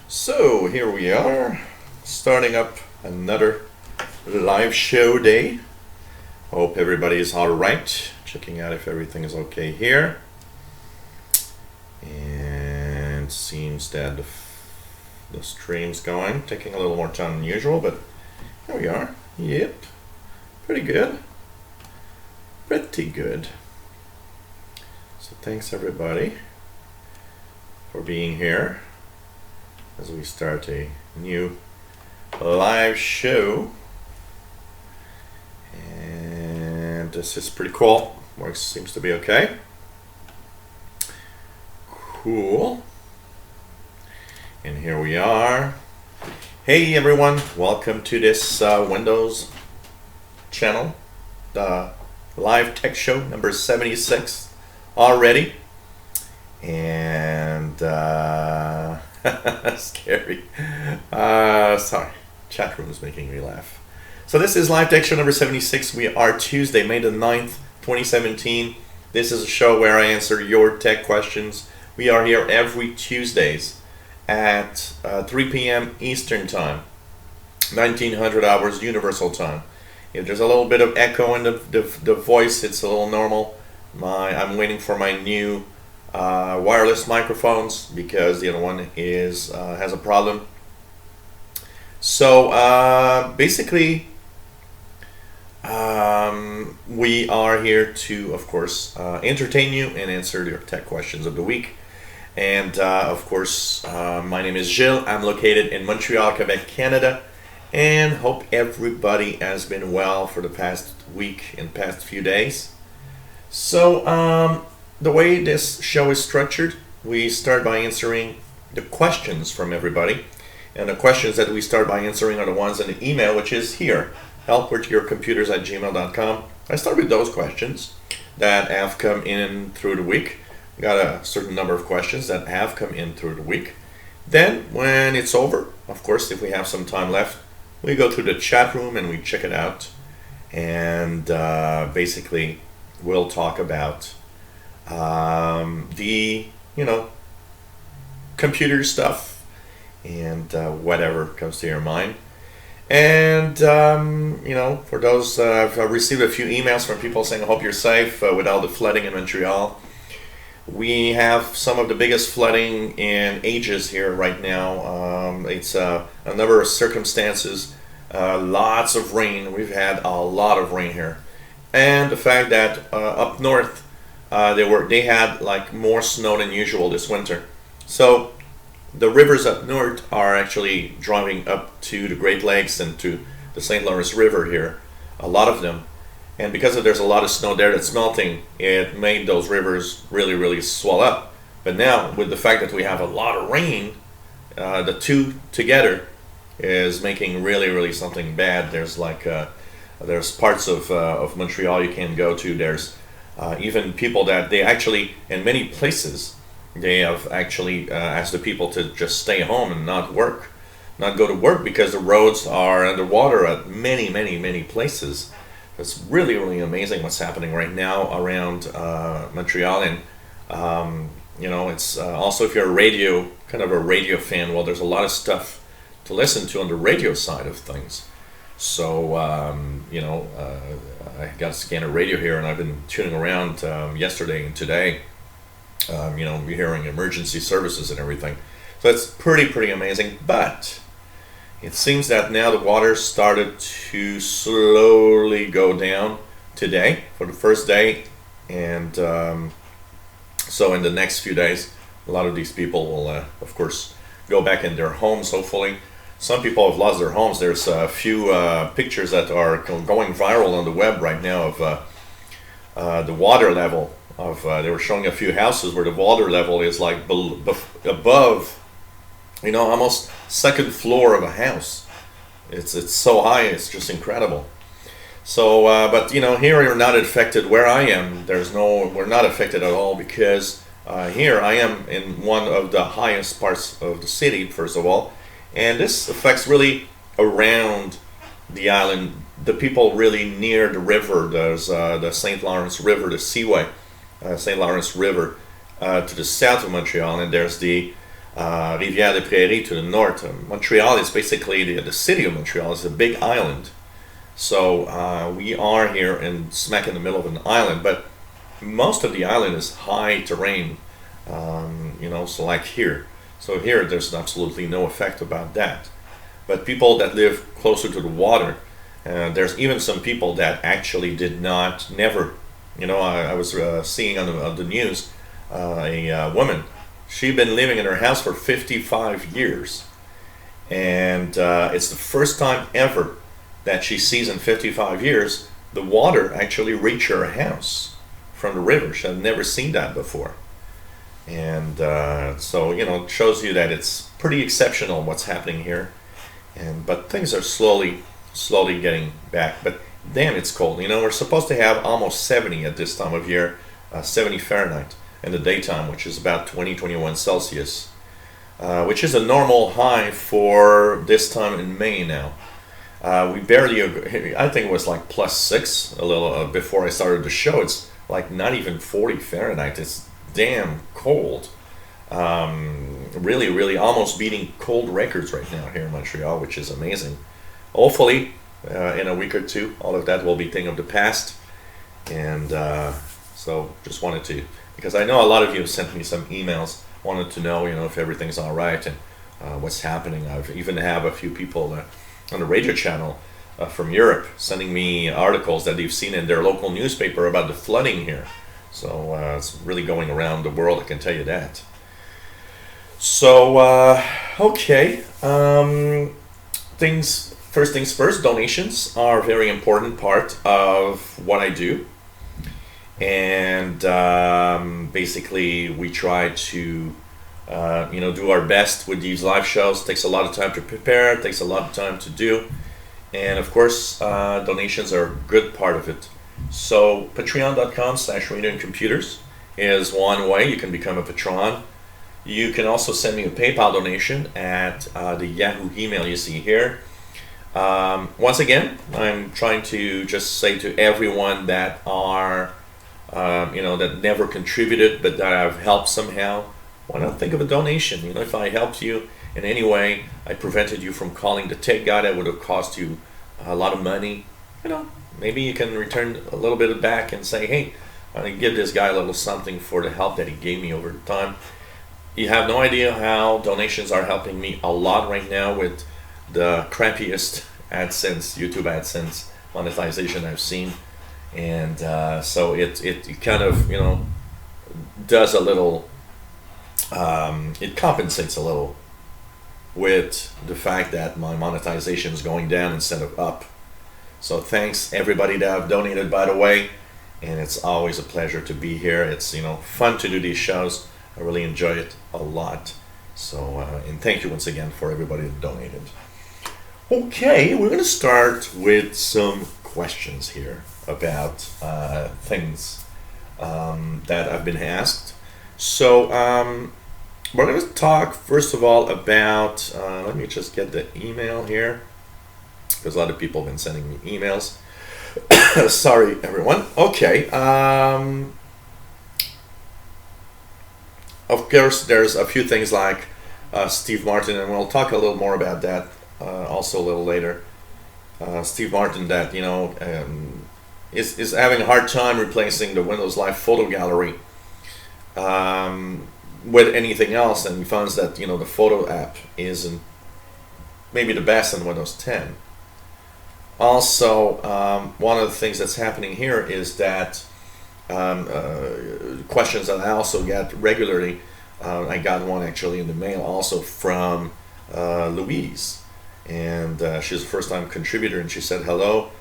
So here we are, starting up another live show day. Hope everybody's all right. Checking out if everything is okay here. And seems that the stream's going, taking a little more time than usual, but here we are. Yep, pretty good. Pretty good. So thanks everybody for being here as we start a new live show. And this is pretty cool. Works, seems to be okay. Cool. And here we are. Hey everyone, welcome to this Windows channel, the live tech show number 76 already. And scary. Sorry, chat room is making me laugh. So this is live tech show number 76. We are Tuesday, May the 9th, 2017. This is a show where I answer your tech questions. We are here every Tuesdays at 3 p.m. Eastern Time, 1900 hours Universal Time. If there's a little bit of echo in the voice, it's a little normal. I'm waiting for my new wireless microphones because the other one is has a problem. So basically, we are here to, of course, entertain you and answer your tech questions of the week. And of course, my name is Gilles. I'm located in Montreal, Quebec, Canada, and hope everybody has been well for the past week and past few days. So the way this show is structured, we start by answering the questions from everybody. And the questions that we start by answering are the ones in the email, which is here, helpwithyourcomputers@gmail.com. I start with those questions that have come in through the week. We got a certain number of questions that have come in through the week. Then when it's over, of course, if we have some time left, we go to the chat room and we check it out. And basically, we'll talk about the, computer stuff and whatever comes to your mind. And, for those, I've received a few emails from people saying, I hope you're safe with all the flooding in Montreal. We have some of the biggest flooding in ages here right now. It's a number of circumstances, lots of rain. We've had a lot of rain here. And the fact that up north, they had like more snow than usual this winter. So the rivers up north are actually driving up to the Great Lakes and to the St. Lawrence River here, a lot of them. And because there's a lot of snow there that's melting, it made those rivers really, really swell up. But now, with the fact that we have a lot of rain, the two together is making really, really something bad. There's there's parts of Montreal you can't go to. There's even people that they actually, in many places, they have actually asked the people to just stay home and not go to work because the roads are underwater at many, many, many places. It's really, really amazing what's happening right now around Montreal. And, it's also if you're kind of a radio fan, well, there's a lot of stuff to listen to on the radio side of things. So, I got a scanner radio here and I've been tuning around yesterday and today, hearing emergency services and everything. So it's pretty amazing. But it seems that now the water started to slowly go down today for the first day. And so in the next few days, a lot of these people will, of course, go back in their homes, hopefully. Some people have lost their homes. There's a few pictures that are going viral on the web right now of the water level. They were showing a few houses where the water level is like above, almost second floor of a house. It's so high, it's just incredible. So, but here we're not affected. Where I am, we're not affected at all because here I am in one of the highest parts of the city, first of all. And this affects really around the island, the people really near the river. There's the St. Lawrence River, the Seaway, St. Lawrence River to the south of Montreal, and there's the Rivière des Prairies to the north. Montreal is basically the city of Montreal is a big island. So we are here in smack in the middle of an island, but most of the island is high terrain, so like here. So here there's absolutely no effect about that. But people that live closer to the water, there's even some people that actually never, I was seeing on the news a woman. She'd been living in her house for 55 years. And it's the first time ever that she sees in 55 years the water actually reach her house from the river. She had never seen that before. And so, it shows you that it's pretty exceptional what's happening here. But things are slowly getting back. But damn, it's cold. We're supposed to have almost 70 at this time of year, 70 Fahrenheit in the daytime, which is about 21 Celsius, which is a normal high for this time in May now. We barely, I think it was like +6 a little before I started the show. It's like not even 40 Fahrenheit. It's damn cold. Really, really almost beating cold records right now here in Montreal, which is amazing. Hopefully, in a week or two, all of that will be thing of the past. And so just wanted to, because I know a lot of you have sent me some emails, wanted to know, if everything's all right and what's happening. I've even have a few people on the radio channel from Europe sending me articles that they've seen in their local newspaper about the flooding here. So it's really going around the world, I can tell you that. So, okay. First things first, donations are a very important part of what I do. And basically we try to do our best with these live shows. It takes a lot of time to prepare, it takes a lot of time to do, and of course donations are a good part of it. So patreon.com/radioandcomputers is one way you can become a patron. You can also send me a PayPal donation at the Yahoo email you see here. Once again, I'm trying to just say to everyone that are that never contributed but that I've helped somehow, why not think of a donation? If I helped you in any way, I prevented you from calling the tech guy that would have cost you a lot of money, maybe you can return a little bit back and say, hey, I'm going to give this guy a little something for the help that he gave me over time. You have no idea how donations are helping me a lot right now with the crappiest AdSense, YouTube AdSense monetization I've seen. And so it kind of, does a little, it compensates a little with the fact that my monetization is going down instead of up. So thanks everybody that have donated, by the way, and it's always a pleasure to be here. It's fun to do these shows. I really enjoy it a lot. So and thank you once again for everybody that donated. Okay, we're going to start with some questions here about things that I've been asked. So we're going to talk first of all about, let me just get the email here, because a lot of people have been sending me emails. Sorry, everyone. Okay. Of course, there's a few things like Steve Martin, and we'll talk a little more about that also a little later. Steve Martin, that is having a hard time replacing the Windows Live photo gallery with anything else, and he finds that the photo app isn't maybe the best in Windows 10. Also, one of the things that's happening here is that questions that I also get regularly. I got one actually in the mail also from Louise, and she's a first-time contributor, and she said hello.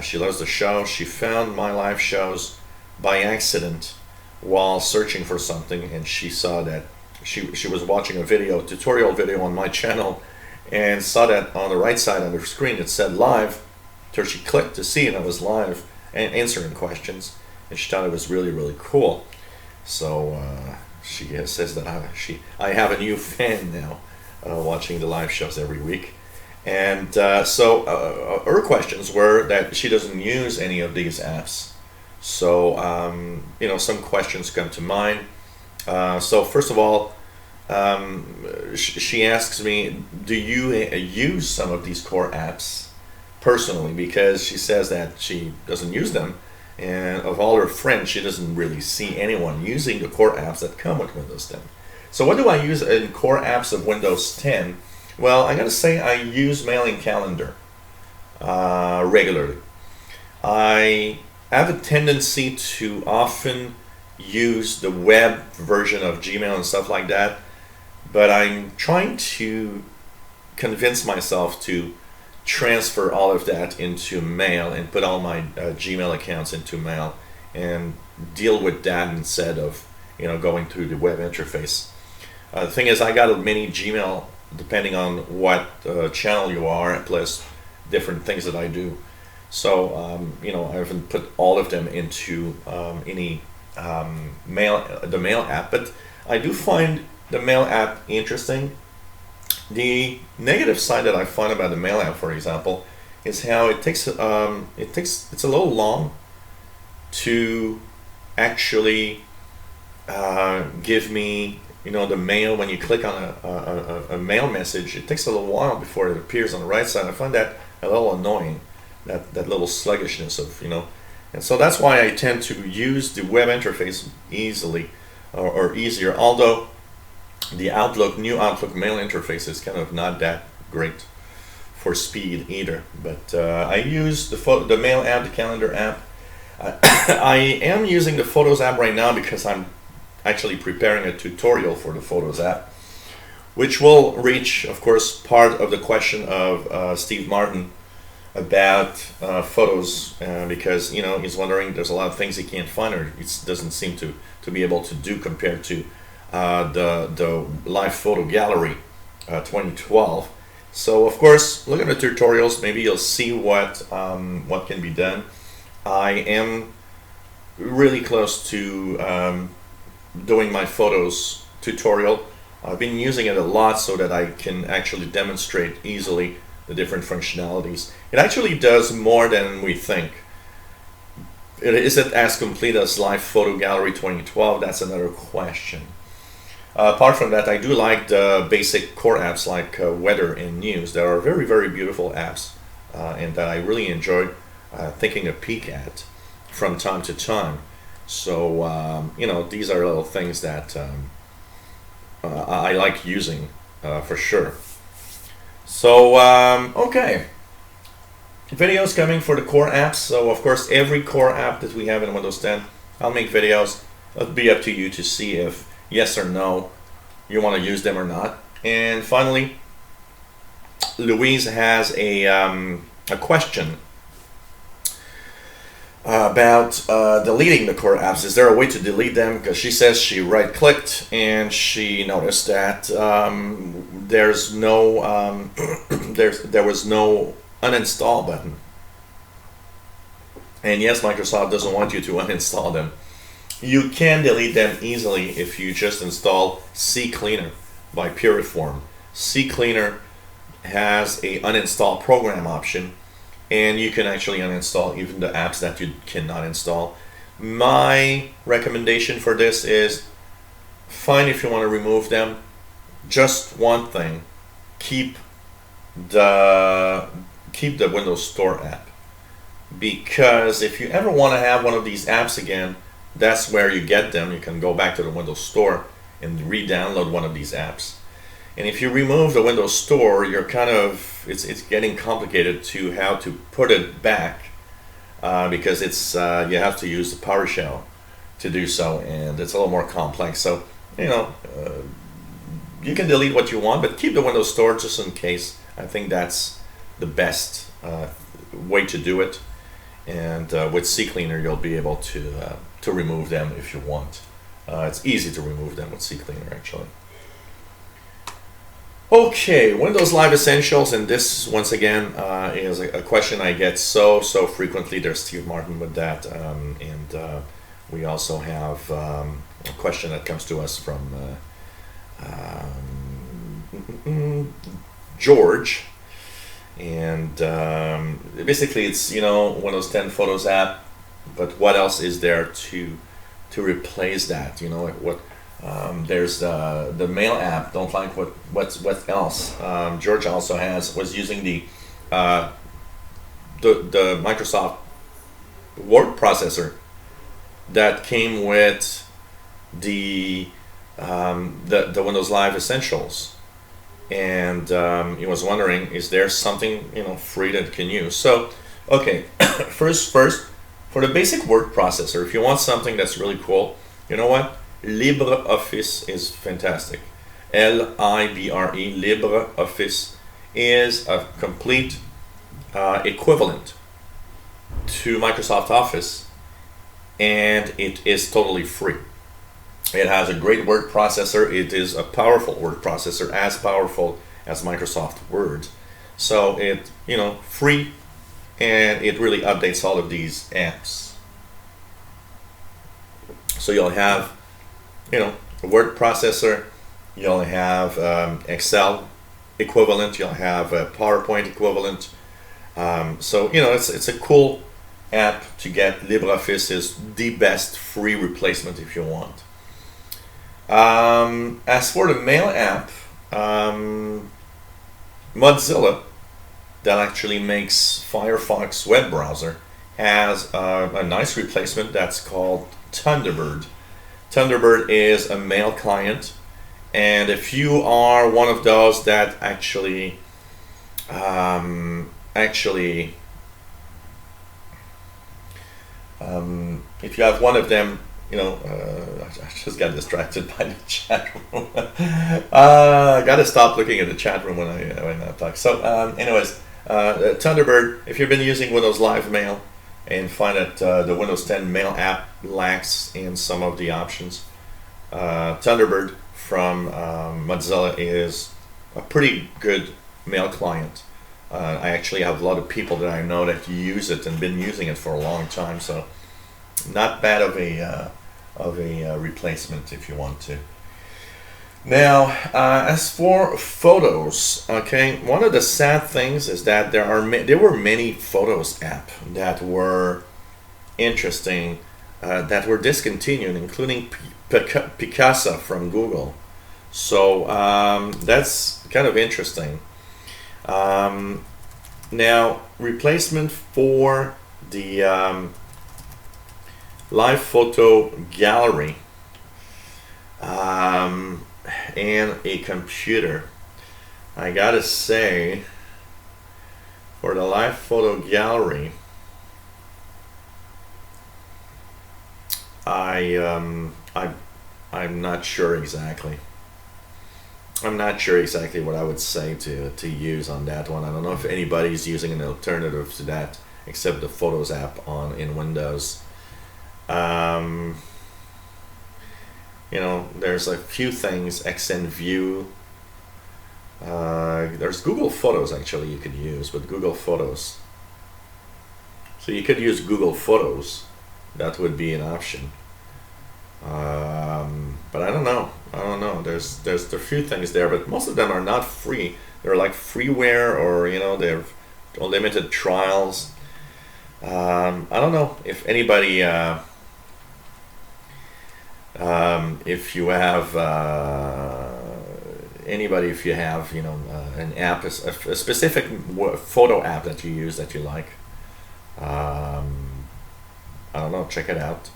She loves the show. She found my live shows by accident while searching for something, and she saw that she was watching a tutorial video on my channel, and saw that on the right side of her screen it said live. So she clicked to see, and I was live and answering questions, and she thought it was really, really cool. So she says that I have a new fan now, watching the live shows every week. And so her questions were that she doesn't use any of these apps. So some questions come to mind. So first of all, she asks me, do you use some of these core apps personally? Because she says that she doesn't use them, and of all her friends, she doesn't really see anyone using the core apps that come with Windows 10. So what do I use in core apps of Windows 10? Well, I gotta say I use Mail and Calendar regularly. I have a tendency to often use the web version of Gmail and stuff like that, but I'm trying to convince myself to transfer all of that into Mail and put all my Gmail accounts into Mail and deal with that instead of going through the web interface. The thing is, I got a mini Gmail depending on what channel you are, plus different things that I do. So I haven't put all of them into any the Mail app, but I do find the Mail app interesting. The negative side that I find about the Mail app, for example, is how it's a little long to actually give me the mail. When you click on a mail message, it takes a little while before it appears on the right side. I find that a little annoying, that little sluggishness of and so that's why I tend to use the web interface easily or easier, although the new Outlook mail interface is kind of not that great for speed either. But I use the Mail app, the Calendar app. I am using the Photos app right now because I'm actually preparing a tutorial for the Photos app, which will reach, of course, part of the question of Steve Martin about photos, because he's wondering, there's a lot of things he can't find or it doesn't seem to be able to do compared to the live photo gallery 2012. So of course, look at the tutorials. Maybe you'll see what can be done. I am really close to doing my photos tutorial. I've been using it a lot so that I can actually demonstrate easily the different functionalities. It actually does more than we think. Is it as complete as Live Photo Gallery 2012? That's another question. Apart from that, I do like the basic core apps like Weather and News. They are very, very beautiful apps and that I really enjoy taking a peek at from time to time. So, these are little things that I like using for sure. So, okay. Videos coming for the core apps. So, of course, every core app that we have in Windows 10, I'll make videos. It'll be up to you to see if yes or no you want to use them or not. And finally, Louise has a question about deleting the core apps. Is there a way to delete them? Because she says she right-clicked and she noticed that there's no there was no uninstall button. And yes, Microsoft doesn't want you to uninstall them. You can delete them easily if you just install CCleaner by Puriform. CCleaner has a uninstall program option, and you can actually uninstall even the apps that you cannot install. My recommendation for this is, fine if you want to remove them. Just one thing: keep the Windows Store app, because if you ever want to have one of these apps again, that's where you get them. You can go back to the Windows Store and re-download one of these apps. And if you remove the Windows Store, you're it's getting complicated to how to put it back because it's you have to use the PowerShell to do so, and it's a little more complex. So you can delete what you want, but keep the Windows Store just in case. I think that's the best way to do it. And with CCleaner, you'll be able to remove them if you want. It's easy to remove them with CCleaner, actually. Okay, Windows Live Essentials, and this once again is a question I get so frequently. There's Steve Martin with that, and we also have a question that comes to us from George, and basically it's Windows 10 Photos app, but what else is there to replace that? Like what There's the mail app. Don't like what else. George also was using the Microsoft word processor that came with the Windows Live Essentials, and he was wondering, is there something free that you can use? So okay, first for the basic word processor, if you want something that's really cool, you know what? LibreOffice is fantastic. LIBRE, LibreOffice is a complete equivalent to Microsoft Office, and it is totally free. It has a great word processor. It is a powerful word processor, as powerful as Microsoft Word. So it, free, and it really updates all of these apps. So you'll have, a word processor. You'll have Excel equivalent. You'll have a PowerPoint equivalent. So it's a cool app to get. LibreOffice is the best free replacement if you want. As for the mail app, Mozilla, that actually makes Firefox web browser, has a nice replacement that's called Thunderbird. Thunderbird is a mail client, and if you are one of those that actually if you have one of them, I just got distracted by the chat room. I gotta stop looking at the chat room when I talk. So, anyways, Thunderbird. If you've been using Windows Live Mail and find that the Windows 10 Mail app lacks in some of the options, Thunderbird from Mozilla is a pretty good mail client. I actually have a lot of people that I know that use it and been using it for a long time, so not bad of a replacement if you want to. Now, as for photos, okay, one of the sad things is that there were many Photos app that were interesting, that were discontinued, including Picasa from Google. So that's kind of interesting. Now, replacement for the live photo gallery and a computer. I gotta say, for the live photo gallery, I'm not sure exactly. I'm not sure exactly what I would say to use on that one. I don't know if anybody's using an alternative to that except the Photos app in Windows. There's a few things, XN View. There's Google Photos actually you could use, but Google Photos. So you could use Google Photos. That would be an option. But I don't know. There's a few things there, but most of them are not free. They're like freeware, or they're limited trials. I don't know if anybody, if you have an app, a specific photo app that you use that you like. I don't know. Check it out.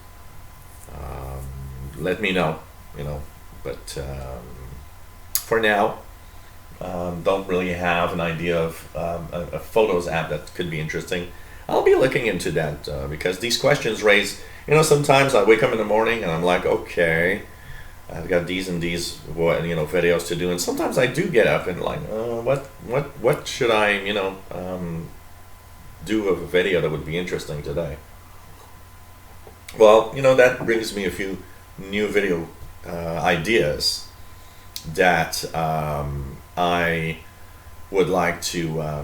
Let me know. But for now, don't really have an idea of a Photos app that could be interesting. I'll be looking into that because these questions raise, sometimes I wake up in the morning and I'm like, okay, I've got these and these, videos to do, and sometimes I do get up and like, what should I, do of a video that would be interesting today? Well, that brings me a few new video ideas that I would like to,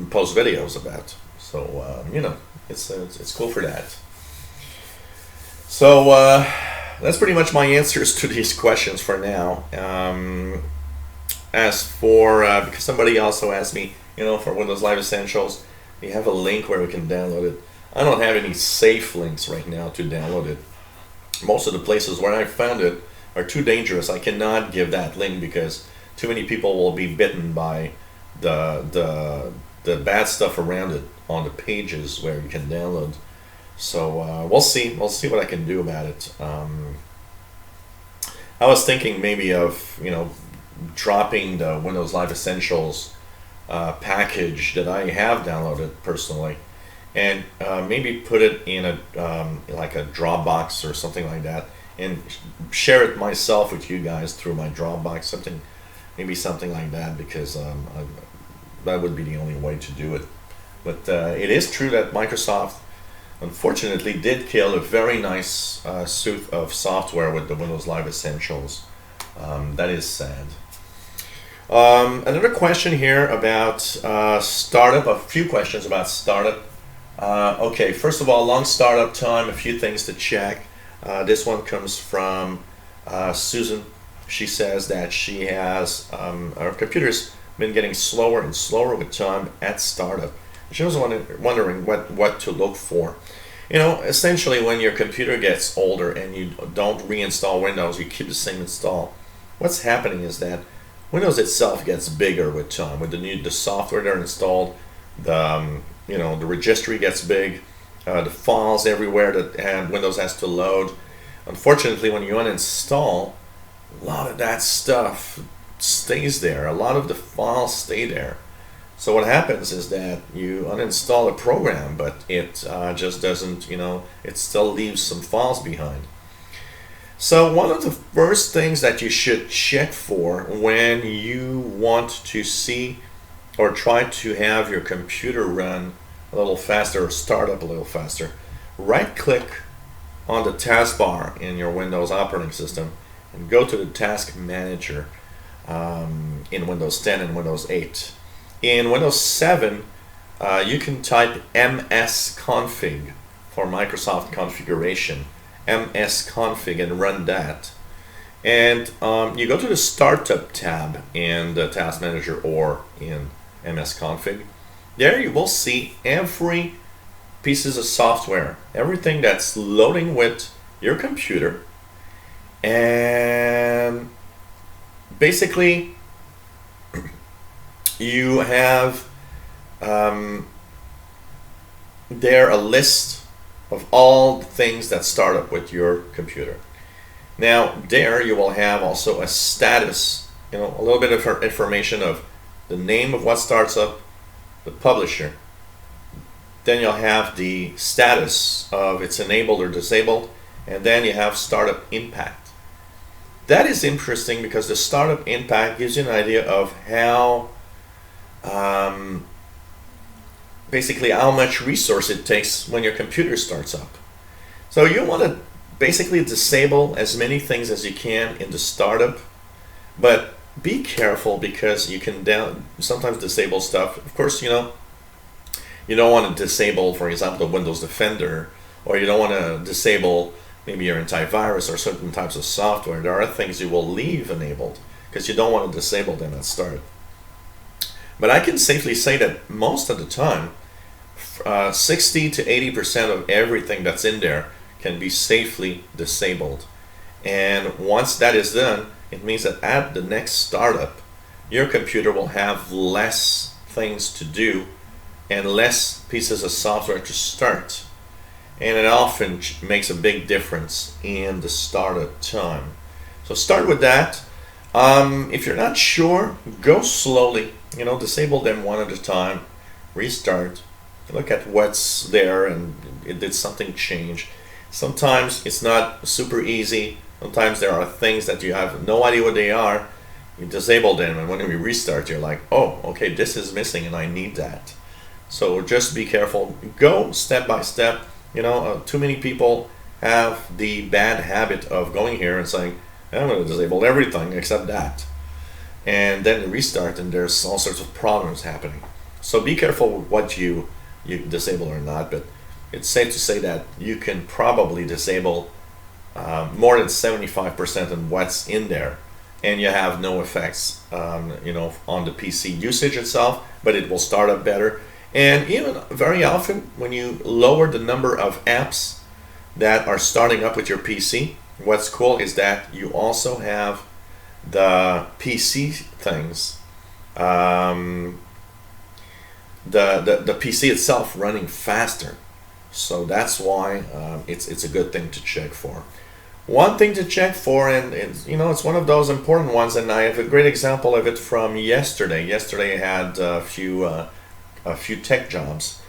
post videos about. So, it's cool for that. So, that's pretty much my answers to these questions for now. As for, because somebody also asked me, for Windows Live Essentials, you have a link where we can download it. I don't have any safe links right now to download it. Most of the places where I found it are too dangerous. I cannot give that link because too many people will be bitten by the bad stuff around it on the pages where you can download. So we'll see what I can do about it. I was thinking maybe of dropping the Windows Live Essentials package that I have downloaded personally, and maybe put it in a like a Dropbox or something like that, and share it myself with you guys through my Dropbox, something like that, because that would be the only way to do it. But it is true that Microsoft unfortunately did kill a very nice suite of software with the Windows Live Essentials. That is sad. Another question here about startup, a few questions about startup. Okay, first of all, long startup time, a few things to check. This one comes from Susan. She says that she has, her computer's been getting slower and slower with time at startup. She was wondering what to look for. Essentially when your computer gets older and you don't reinstall Windows, you keep the same install, what's happening is that Windows itself gets bigger with time. With the software that are installed, the registry gets big, the files everywhere that Windows has to load. Unfortunately, when you uninstall, a lot of that stuff stays there. A lot of the files stay there. So what happens is that you uninstall a program, but it just doesn't, it still leaves some files behind. So one of the first things that you should check for when you want to see or try to have your computer run a little faster or start up a little faster, right-click on the taskbar in your Windows operating system and go to the Task Manager in Windows 10 and Windows 8. In Windows 7, you can type msconfig for Microsoft configuration, msconfig, and run that. And you go to the Startup tab in the Task Manager or in msconfig. There you will see every pieces of software, everything that's loading with your computer. And basically, you have there a list of all the things that start up with your computer. Now there you will have also a status, a little bit of information of the name of what starts up, the publisher. Then you'll have the status of it's enabled or disabled, and then you have startup impact. That is interesting because the startup impact gives you an idea of how basically how much resource it takes when your computer starts up. So you want to basically disable as many things as you can in the startup, but be careful because you can sometimes disable stuff. Of course, you don't want to disable, for example, the Windows Defender, or you don't want to disable maybe your antivirus or certain types of software. There are things you will leave enabled because you don't want to disable them at start. But I can safely say that most of the time, 60 to 80% of everything that's in there can be safely disabled. And once that is done, it means that at the next startup, your computer will have less things to do and less pieces of software to start. And it often makes a big difference in the startup time. So start with that. If you're not sure, go slowly. Disable them one at a time, restart, look at what's there and did something change. Sometimes it's not super easy. Sometimes there are things that you have no idea what they are. You disable them, and when you restart, you're like, oh, okay, this is missing and I need that. So just be careful. Go step by step. Too many people have the bad habit of going here and saying, I'm going to disable everything except that. And then you restart and there's all sorts of problems happening. So be careful with what you disable or not, but it's safe to say that you can probably disable more than 75% of what's in there, and you have no effects on the PC usage itself, but it will start up better. And even very often when you lower the number of apps that are starting up with your PC, what's cool is that you also have the PC things, um, the PC itself running faster. So that's why it's a good thing to check for. One thing to check for, and it's one of those important ones, and I have a great example of it from yesterday. Yesterday I had a few tech jobs,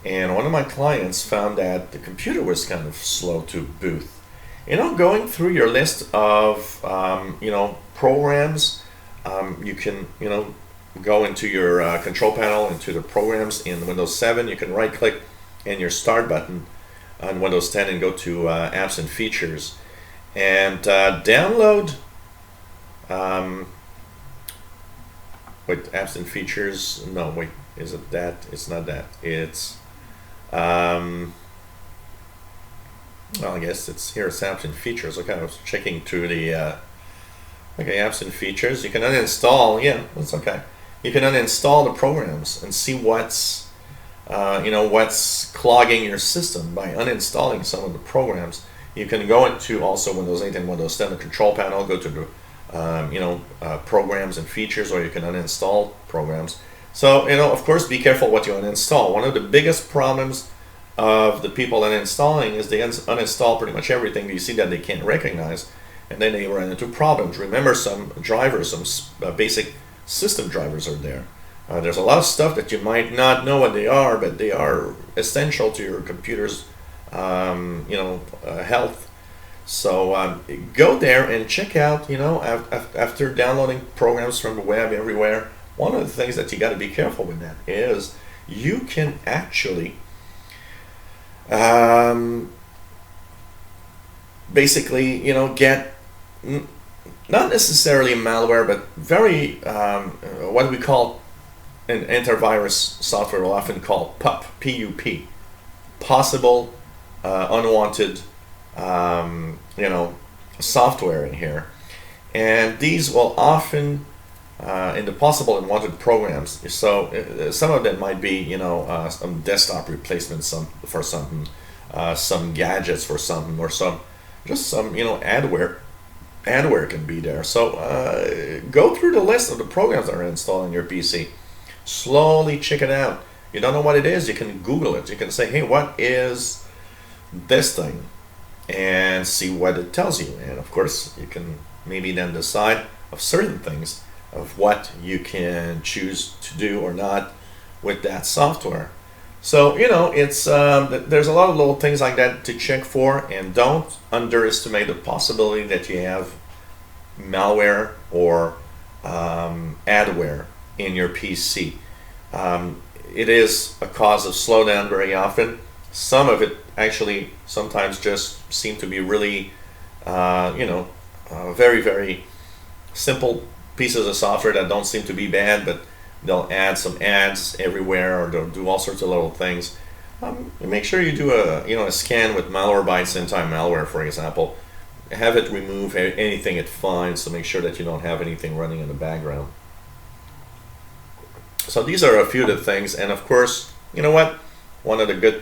and one of my clients found that the computer was kind of slow to boot. Going through your list of programs, you can go into your control panel, into the programs in Windows 7. You can right click and your start button on Windows 10 and go to apps and features and download apps and features. No, wait, is it that? It's not that. It's well, I guess it's here. It's apps and features. Okay, I was checking through the apps and features. You can uninstall. Yeah, that's okay. You can uninstall the programs and see what's clogging your system by uninstalling some of the programs. You can go into also Windows 8 and Windows 10, the control panel, go to the programs and features, or you can uninstall programs. So, of course, be careful what you uninstall. One of the biggest problems of the people uninstalling is they uninstall pretty much everything you see that they can't recognize, and then they run into problems. Remember, some drivers, some basic system drivers are there. There's a lot of stuff that you might not know what they are, but they are essential to your computer's health. So go there and check out, after downloading programs from the web everywhere, one of the things that you got to be careful with that is you can actually basically, get not necessarily malware, but very what we call an antivirus software will often call PUP, P-U-P, possible unwanted software in here, and these will often in the possible unwanted programs. So some of them might be some desktop replacements, for something, some gadgets for something, or some adware. Adware can be there. So go through the list of the programs that are installed on your PC. Slowly check it out. You don't know what it is, you can Google it. You can say, hey, what is this thing? And see what it tells you. And of course, you can maybe then decide of certain things of what you can choose to do or not with that software. So, it's there's a lot of little things like that to check for, and don't underestimate the possibility that you have malware or adware in your PC. It is a cause of slowdown very often. Some of it actually sometimes just seem to be really, very, very simple pieces of software that don't seem to be bad, but they'll add some ads everywhere, or they'll do all sorts of little things. Make sure you do a scan with Malwarebytes anti-malware, for example. Have it remove anything it finds to make sure that you don't have anything running in the background. So these are a few of the things, and of course, you know what? One of the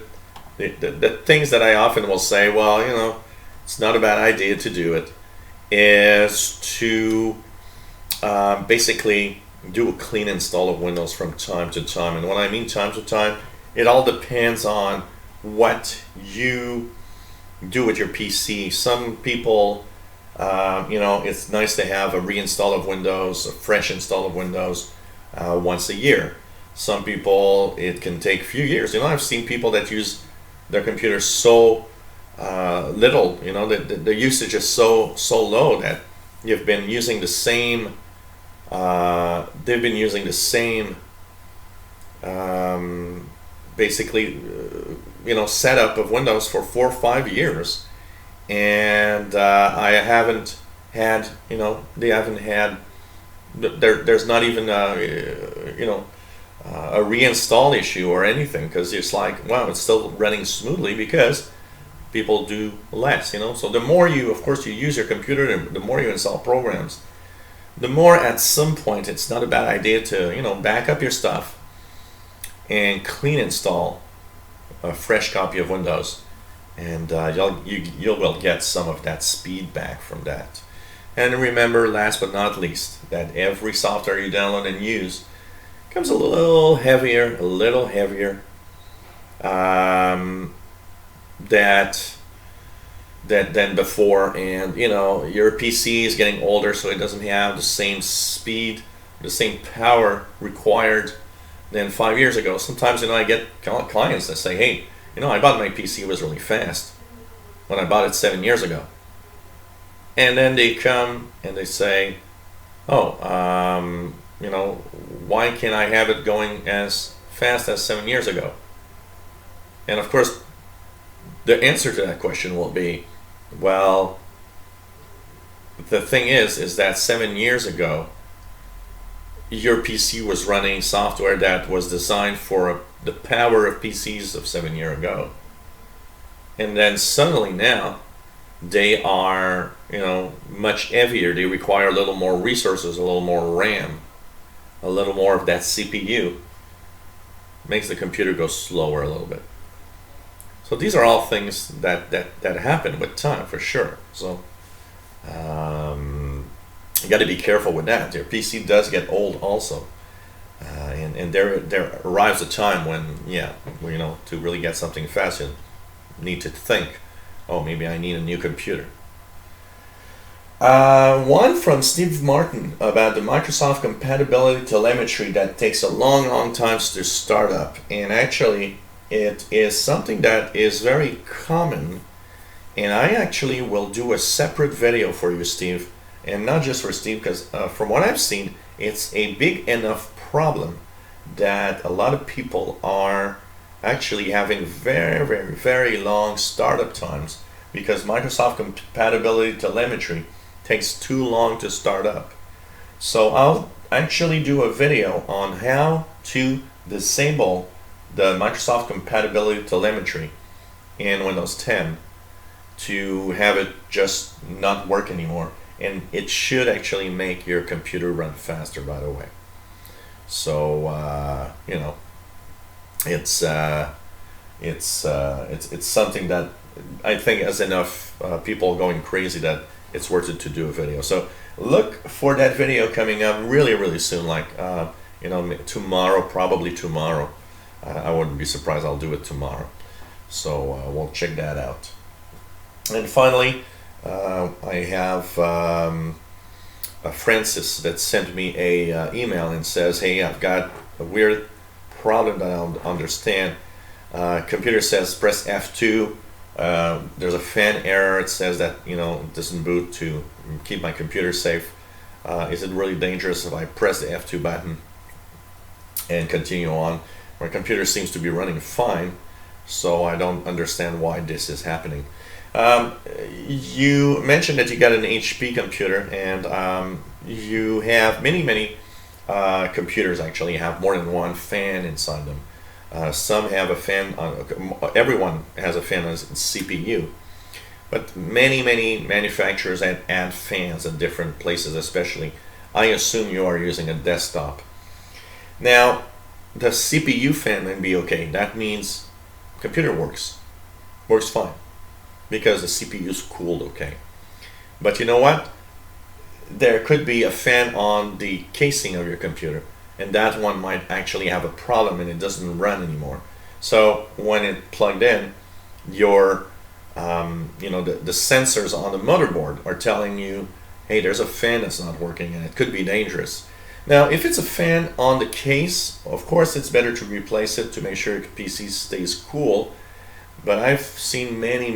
things that I often will say, well, it's not a bad idea to do it, is to basically do a clean install of Windows from time to time. And when I mean time to time, it all depends on what you do with your PC. Some people, it's nice to have a reinstall of Windows, a fresh install of Windows once a year. Some people, it can take a few years. I've seen people that use their computers so little, the usage is so low that you've been using the same they've been using the same basically setup of Windows for 4 or 5 years, and I haven't had they haven't had there's not even a reinstall issue or anything, because it's like, wow, it's still running smoothly because people do less. So the more you use your computer, the more you install programs, the more at some point it's not a bad idea to back up your stuff and clean install a fresh copy of Windows and you will get some of that speed back from that. And remember, last but not least, that every software you download and use comes a little heavier, that than before, and your PC is getting older, so it doesn't have the same speed, the same power required than 5 years ago. Sometimes I get clients that say, hey, I bought my PC, it was really fast when I bought it 7 years ago. And then they come and they say, oh, why can't I have it going as fast as 7 years ago? And of course, the answer to that question will be, well, the thing is that 7 years ago, your PC was running software that was designed for the power of PCs of 7 years ago. And then suddenly now, they are, much heavier. They require a little more resources, a little more RAM, a little more of that CPU. Makes the computer go slower a little bit. So these are all things that happen with time, for sure. So you got to be careful with that. Your PC does get old also. And there arrives a time when, to really get something fast, you need to think, oh, maybe I need a new computer. One from Steve Martin about the Microsoft compatibility telemetry that takes a long time to start up. And actually, it is something that is very common. And I actually will do a separate video for you, Steve. And not just for Steve, because from what I've seen, it's a big enough problem that a lot of people are actually having very long startup times because Microsoft compatibility telemetry takes too long to start up. So I'll actually do a video on how to disable the Microsoft compatibility telemetry in Windows 10 to have it just not work anymore. And it should actually make your computer run faster, by the way. So it's something that I think has enough people going crazy that it's worth it to do a video. So look for that video coming up really soon, like tomorrow, probably tomorrow. I wouldn't be surprised, I'll do it tomorrow. So we'll check that out. And finally, I have Francis that sent me a email and says, hey, I've got a weird problem that I don't understand. Computer says press F2. There's a fan error. It says that it doesn't boot to keep my computer safe. Is it really dangerous if I press the F2 button and continue on? My computer seems to be running fine, so I don't understand why this is happening. You mentioned that you got an HP computer, and you have many computers actually have more than one fan inside them. Some have a fan, everyone has a fan on its CPU, but many manufacturers add fans at different places, especially. I assume you are using a desktop. Now, the CPU fan may be okay. That means computer works fine, because the CPU is cooled okay. But you know what? There could be a fan on the casing of your computer, and that one might actually have a problem and it doesn't run anymore. So when it plugged in, your the sensors on the motherboard are telling you, hey, there's a fan that's not working and it could be dangerous. Now, if it's a fan on the case, of course it's better to replace it to make sure your PC stays cool. But I've seen many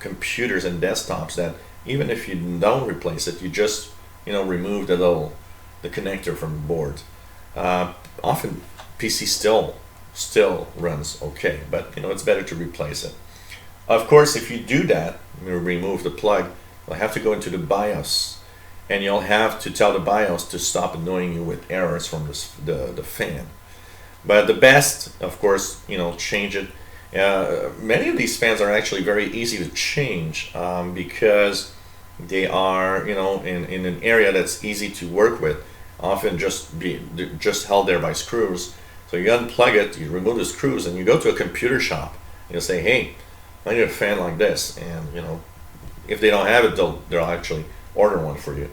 computers and desktops that even if you don't replace it, you just remove the connector from the board. Often PC still runs okay, but it's better to replace it. Of course, if you do that, you remove the plug, you'll have to go into the BIOS, and you'll have to tell the BIOS to stop annoying you with errors from the fan. But the best, of course, change it. Many of these fans are actually very easy to change because they are, in an area that's easy to work with. Often just held there by screws. So you unplug it, you remove the screws, and you go to a computer shop You'll say, hey, I need a fan like this, and if they don't have it, they'll actually order one for you.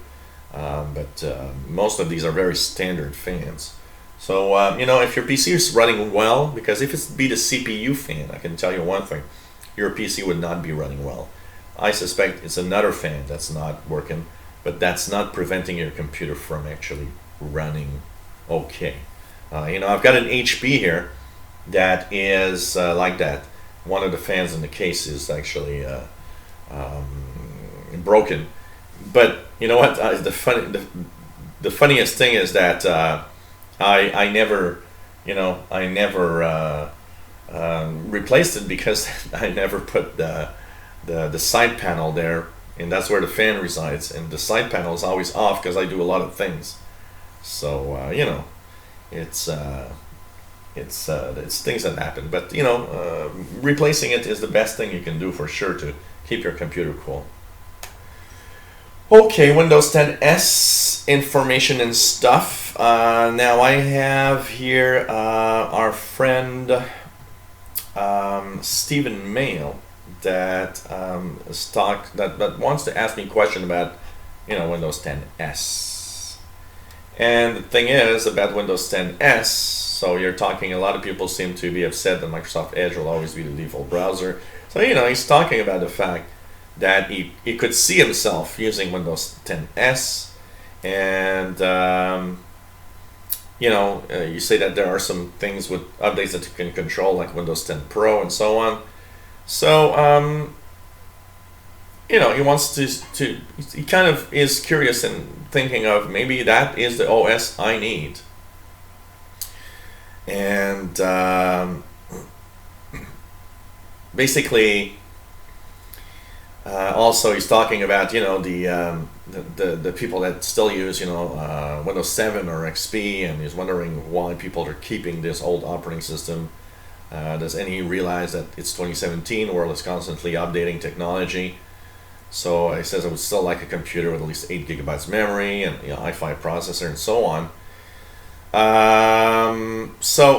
But most of these are very standard fans. So if your PC is running well, because if it's be the CPU fan, I can tell you one thing, your PC would not be running well. I suspect it's another fan that's not working, but that's not preventing your computer from actually running okay. I've got an HP here that is like that. One of the fans in the case is actually broken. But you know what? The funniest thing is that I never replaced it because I never put the side panel there, and that's where the fan resides. And the side panel is always off because I do a lot of things. So it's things that happen. But replacing it is the best thing you can do for sure to keep your computer cool. Okay, Windows 10 S information and stuff. Now I have here our friend Stephen Mail that that wants to ask me a question about Windows 10 S. And the thing is about Windows 10 S, so you're talking, a lot of people seem to be upset that Microsoft Edge will always be the default browser. So he's talking about the fact that he could see himself using Windows 10 S, and you say that there are some things with updates that you can control, like Windows 10 Pro and so on. So he wants to he kind of is curious and thinking of maybe that is the OS I need. And basically also he's talking about the people that still use Windows 7 or XP, and he's wondering why people are keeping this old operating system. Does any realize that it's 2017, the world is constantly updating technology? So he says I would still like a computer with at least 8 gigabytes memory and i5 processor and so on. Since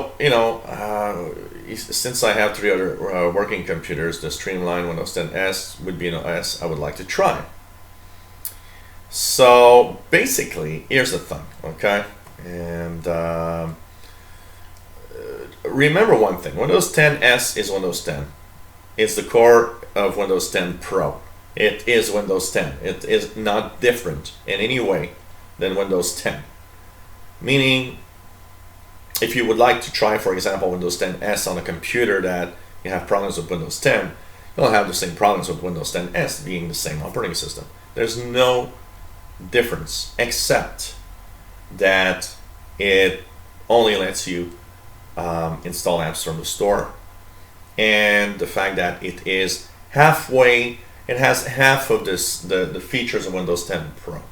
I have 3 other working computers, the streamlined Windows 10 S would be an OS I would like to try. So basically, here's the thing, okay? And remember one thing: Windows 10 S is Windows 10. It's the core of Windows 10 Pro. It is Windows 10. It is not different in any way than Windows 10. Meaning, if you would like to try, for example, Windows 10 S on a computer that you have problems with Windows 10, you'll have the same problems with Windows 10 S being the same operating system. There's no difference except that it only lets you install apps from the store, and the fact that it is it has half of the features of Windows 10 Pro.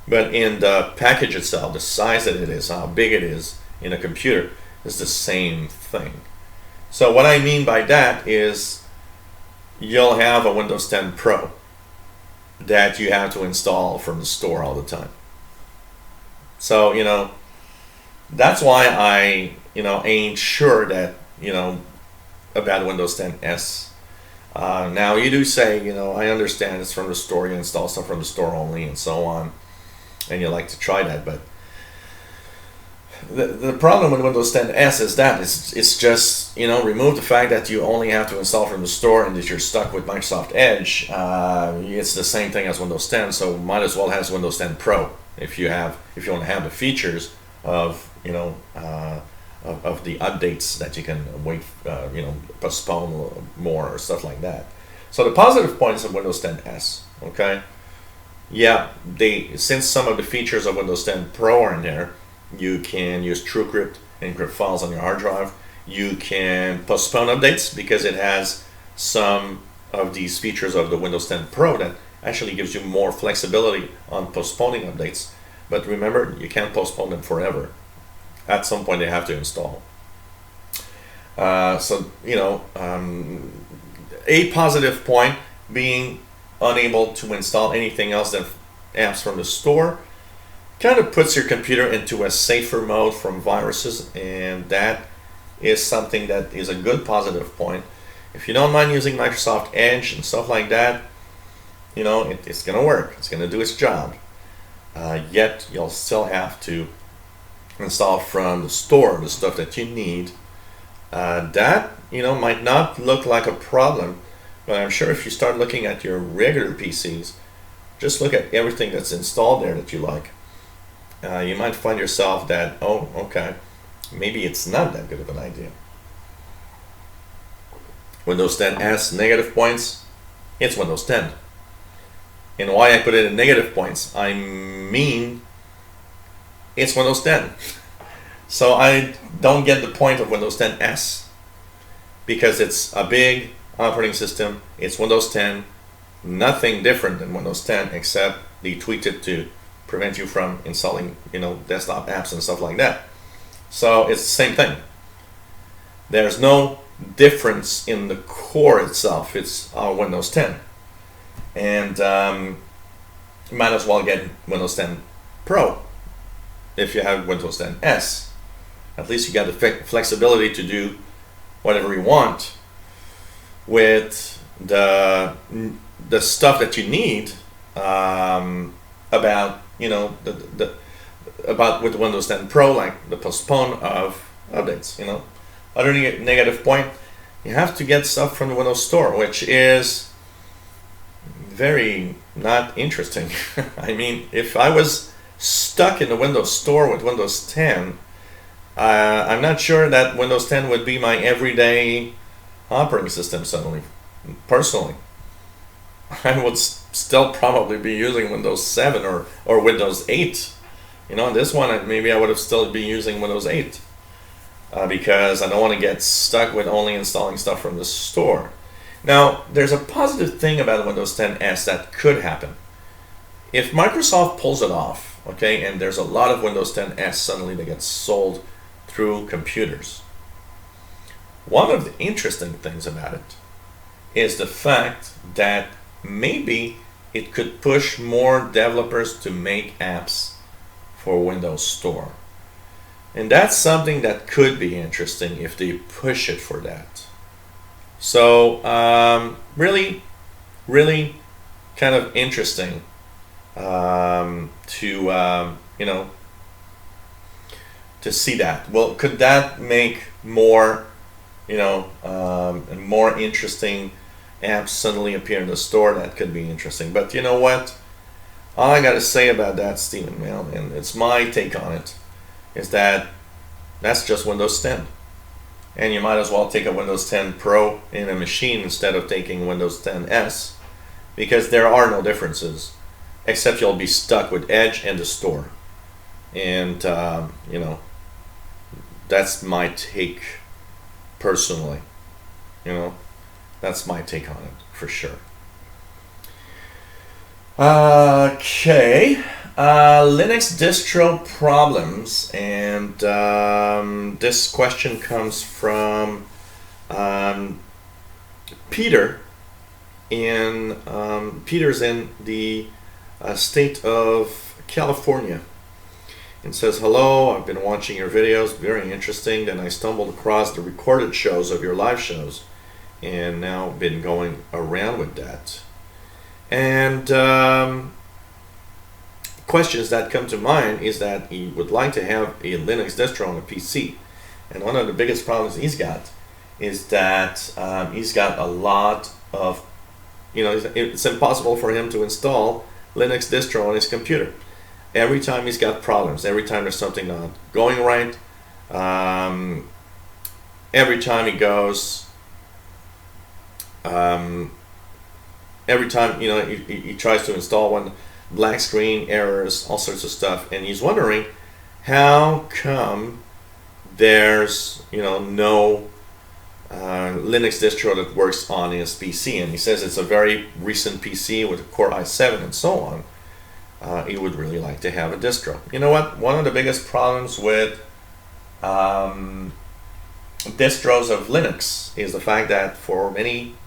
But in the package itself, the size that it is, how big it is in a computer, is the same thing. So what I mean by that is you'll have a Windows 10 Pro that you have to install from the store all the time. So, that's why I, ain't sure that, about Windows 10 S. Now you do say, I understand it's from the store, you install stuff from the store only and so on, and you like to try that, but the problem with Windows 10 S is that it's just, remove the fact that you only have to install from the store and that you're stuck with Microsoft Edge. It's the same thing as Windows 10, so might as well have Windows 10 Pro if you want to have the features of of the updates that you can postpone more or stuff like that. So the positive points of Windows 10 S, okay? Yeah, since some of the features of Windows 10 Pro are in there, you can use TrueCrypt, encrypt files on your hard drive. You can postpone updates because it has some of these features of the Windows 10 Pro that actually gives you more flexibility on postponing updates. But remember, you can't postpone them forever. At some point, they have to install. A positive point being unable to install anything else than apps from the store kind of puts your computer into a safer mode from viruses, and that is something that is a good positive point. If you don't mind using Microsoft Edge and stuff like that, you know, it's going to work. It's going to do its job. Yet you'll still have to install from the store the stuff that you need. That, you know, might not look like a problem, but I'm sure if you start looking at your regular PCs, just look at everything that's installed there that you like. You might find yourself that, oh, okay, maybe it's not that good of an idea. Windows 10 has negative points. It's Windows 10. And why I put it in negative points, I mean, it's Windows 10. So I don't get the point of Windows 10 S, because it's a big operating system. It's Windows 10, nothing different than Windows 10, except they tweaked it to prevent you from installing, you know, desktop apps and stuff like that. So it's the same thing. There's no difference in the core itself. It's Windows 10. And you might as well get Windows 10 Pro if you have Windows 10 S. At least you got the flexibility to do whatever you want with the stuff that you need about, you know, about with Windows 10 Pro, like the postpone of updates. You know, other negative point, you have to get stuff from the Windows Store, which is very not interesting. I mean, if I was stuck in the Windows Store with Windows 10, I'm not sure that Windows 10 would be my everyday operating system suddenly. Personally, I would still probably be using Windows 7 or Windows 8. You know, this one, maybe I would have still been using Windows 8 because I don't want to get stuck with only installing stuff from the store. Now, there's a positive thing about Windows 10 S that could happen. If Microsoft pulls it off, okay, and there's a lot of Windows 10 S suddenly that gets sold through computers. One of the interesting things about it is the fact that maybe it could push more developers to make apps for Windows Store. And that's something that could be interesting if they push it for that. So really kind of interesting to you know, to see that. Well, could that make more, you know, more interesting apps suddenly appear in the store? That could be interesting. But you know what? All I got to say about that, Stephen Mail, and it's my take on it, is that that's just Windows 10. And you might as well take a Windows 10 Pro in a machine instead of taking Windows 10 S, because there are no differences, except you'll be stuck with Edge and the store. And, you know, that's my take personally. You know, that's my take on it for sure. Okay, Linux distro problems, and this question comes from Peter. Peter's in the state of California, and says, "Hello, I've been watching your videos, very interesting. Then I stumbled across the recorded shows of your live shows, and now been going around with that. And questions that come to mind is that he would like to have a Linux distro on a PC. And one of the biggest problems he's got is that he's got a lot of, you know, it's impossible for him to install Linux distro on his computer. Every time he's got problems, every time there's something not going right, every time he goes, every time, you know, he tries to install one, black screen, errors, all sorts of stuff, and he's wondering how come there's, you know, no Linux distro that works on his PC. And he says it's a very recent PC with a Core i7 and so on. He would really like to have a distro. You know what? One of the biggest problems with distros of Linux is the fact that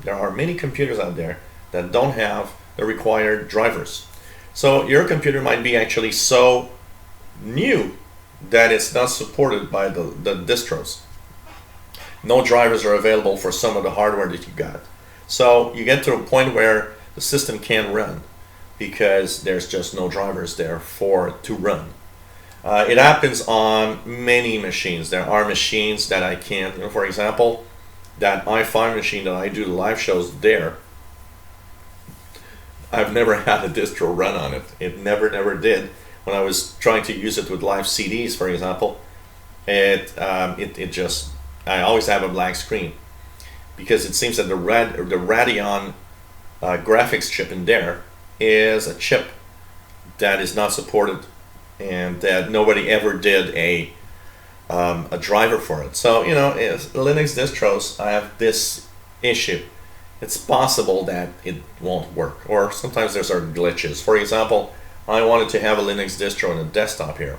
there are many computers out there that don't have the required drivers. So your computer might be actually so new that it's not supported by the distros. no drivers are available for some of the hardware that you got. So you get to a point where the system can't run because there's just no drivers there for it to run. It happens on many machines. There are machines that I can't, for example, that i5 machine that I do the live shows there, I've never had a distro run on it. It never did. When I was trying to use it with live CDs, for example, it just, I always have a blank screen because it seems that the Radeon graphics chip in there is a chip that is not supported, and that nobody ever did a driver for it. So Linux distros, I have this issue. It's possible that it won't work, or sometimes there's are glitches. For example, I wanted to have a Linux distro on the desktop here.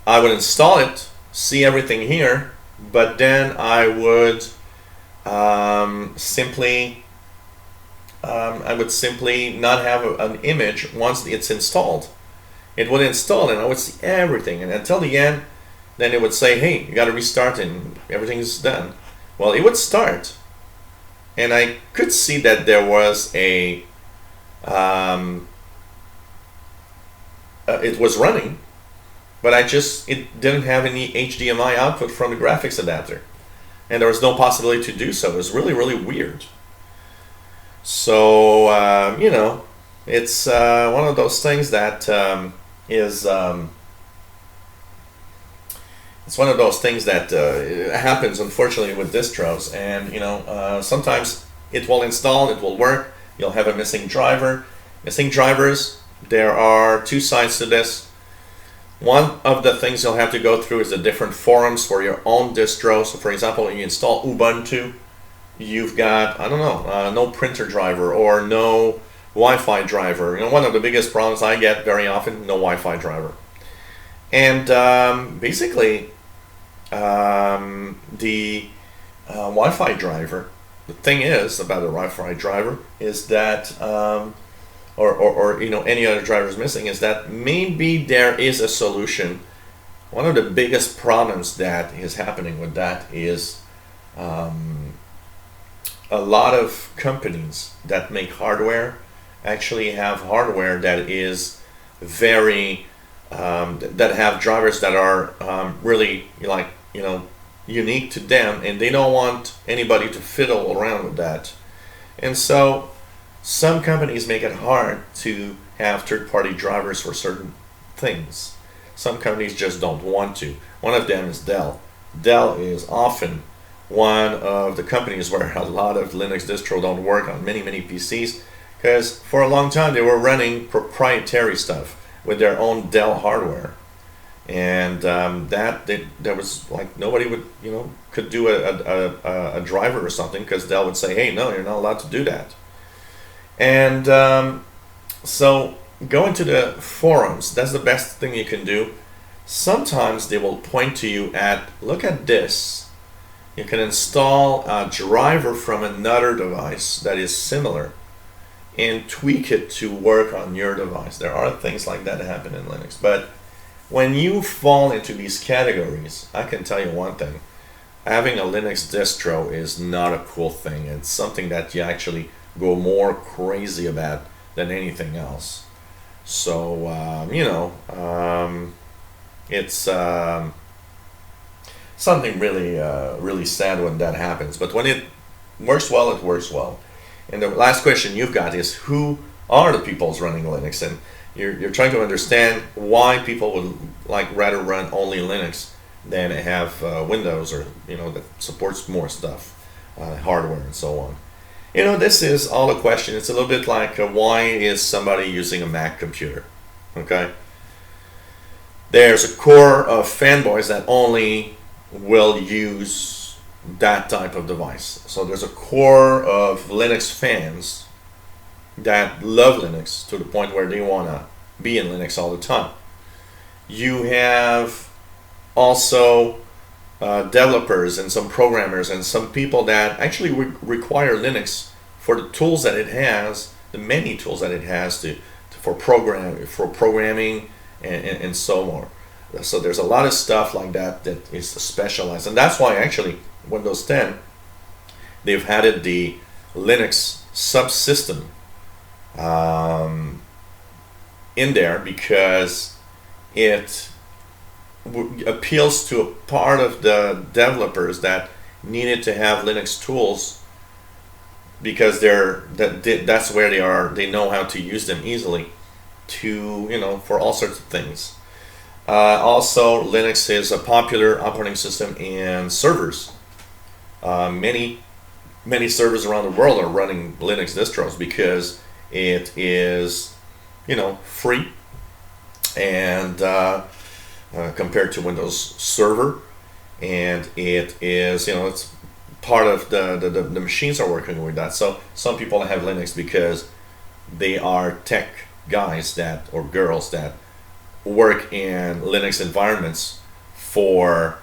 I would install it, see everything here, but then I would simply not have an image once it's installed. It would install and I would see everything, and until the end, then it would say, hey, you got to restart and everything's done. Well, it would start, and I could see that there was a it was running, but it didn't have any HDMI output from the graphics adapter, and there was no possibility to do so. It was really weird. So it's one of those things that it's one of those things that happens, unfortunately, with distros. And sometimes it will install, it will work, you'll have a missing driver. Missing drivers, there are two sides to this. One of the things you'll have to go through is the different forums for your own distro. So for example, when you install Ubuntu, you've got, I don't know, no printer driver or no Wi-Fi driver. One of the biggest problems I get very often, no Wi-Fi driver. And basically, the Wi-Fi driver, the thing is about the Wi-Fi driver is that, or any other drivers missing, is that maybe there is a solution. One of the biggest problems that is happening with that is a lot of companies that make hardware actually have hardware that is very that have drivers that are really unique to them, and they don't want anybody to fiddle around with that. And so some companies make it hard to have third-party drivers for certain things. Some companies just don't want to. One of them is Dell. Dell is often one of the companies where a lot of Linux distro don't work on many PCs, because for a long time they were running proprietary stuff with their own Dell hardware, and there was like nobody would could do a driver or something, because Dell would say, hey, no, you're not allowed to do that. And so going to the forums, that's the best thing you can do. Sometimes they will point to you at, look at this. You can install a driver from another device that is similar and tweak it to work on your device. There are things like that happen in Linux. But when you fall into these categories, I can tell you one thing. Having a Linux distro is not a cool thing. It's something that you actually go more crazy about than anything else. So, it's something really sad when that happens. But when it works well, it works well. And the last question you've got is, who are the people running Linux? And you're trying to understand why people would rather run only Linux than have Windows, or that supports more stuff, hardware and so on. This is all a question. It's a little bit like why is somebody using a Mac computer? Okay. There's a core of fanboys that only will use that type of device. So there's a core of Linux fans that love Linux to the point where they want to be in Linux all the time. You have also developers and some programmers and some people that actually require Linux for the tools that it has, the many tools that it has for programming and so on. So there's a lot of stuff like that that is specialized, and that's why actually Windows 10, they've added the Linux subsystem in there because it appeals to a part of the developers that needed to have Linux tools because that's where they are. They know how to use them easily for all sorts of things. Also, Linux is a popular operating system in servers. Many servers around the world are running Linux distros because it is, free, and compared to Windows Server, and it is, it's part of the machines are working with that. So some people have Linux because they are tech guys or girls that work in Linux environments for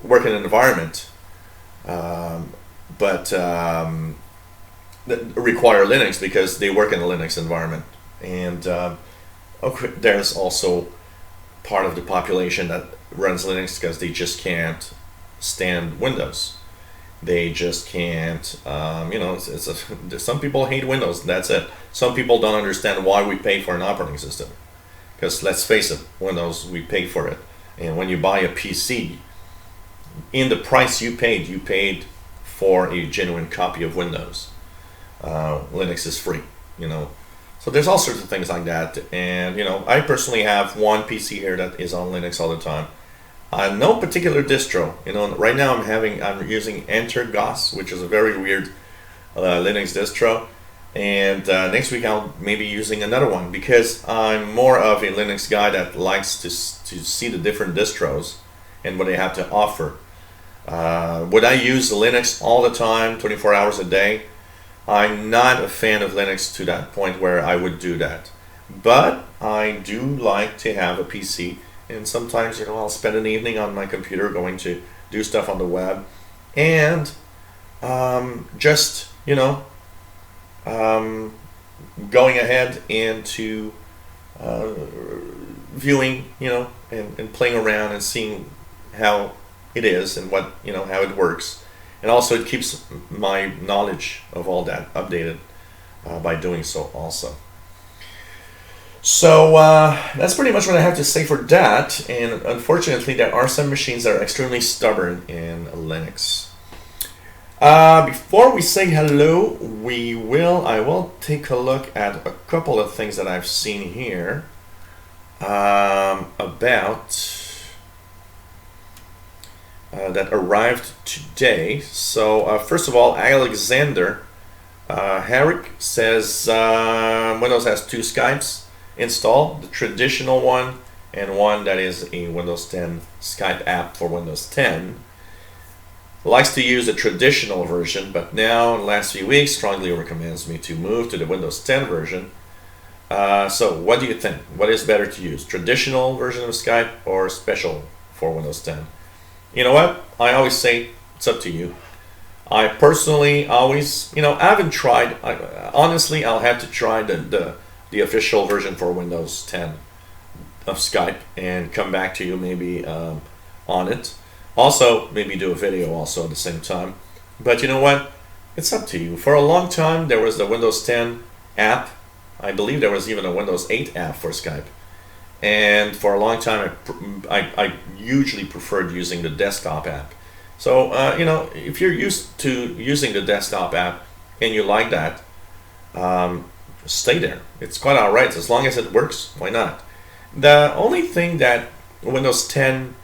work in an environment but that require Linux because they work in a Linux environment. And there's also part of the population that runs Linux because they just can't stand Windows. They just can't, some people hate Windows, that's it. Some people don't understand why we pay for an operating system. Because let's face it, Windows, we pay for it. And when you buy a PC, in the price you paid for a genuine copy of Windows. Linux is free, So there's all sorts of things like that. And, I personally have one PC here that is on Linux all the time. No particular distro. Right now I'm using Entergos, which is a very weird Linux distro. And next week I'll maybe using another one because I'm more of a Linux guy that likes to see the different distros and what they have to offer. Would I use Linux all the time, 24 hours a day? I'm not a fan of Linux to that point where I would do that. But I do like to have a PC, and sometimes, I'll spend an evening on my computer going to do stuff on the web, and just, going ahead into viewing, and playing around and seeing how it is and what, how it works. And also it keeps my knowledge of all that updated by doing so also. So that's pretty much what I have to say for that. And unfortunately, there are some machines that are extremely stubborn in Linux. Before we say hello, I will take a look at a couple of things that I've seen here about that arrived today. So first of all, Alexander Herrick says Windows has two Skypes installed, the traditional one and one that is a Windows 10 Skype app for Windows 10. Likes to use the traditional version, but now in the last few weeks strongly recommends me to move to the Windows 10 version. So what do you think? What is better to use? Traditional version of Skype or special for Windows 10? You know what? I always say it's up to you. I personally always, I haven't tried. Honestly, I'll have to try the official version for Windows 10 of Skype and come back to you maybe on it. Also, maybe do a video also at the same time. But you know what? It's up to you. For a long time, there was the Windows 10 app. I believe there was even a Windows 8 app for Skype. And for a long time, I usually preferred using the desktop app. So, if you're used to using the desktop app and you like that, stay there. It's quite all right. As long as it works, why not? The only thing that Windows 10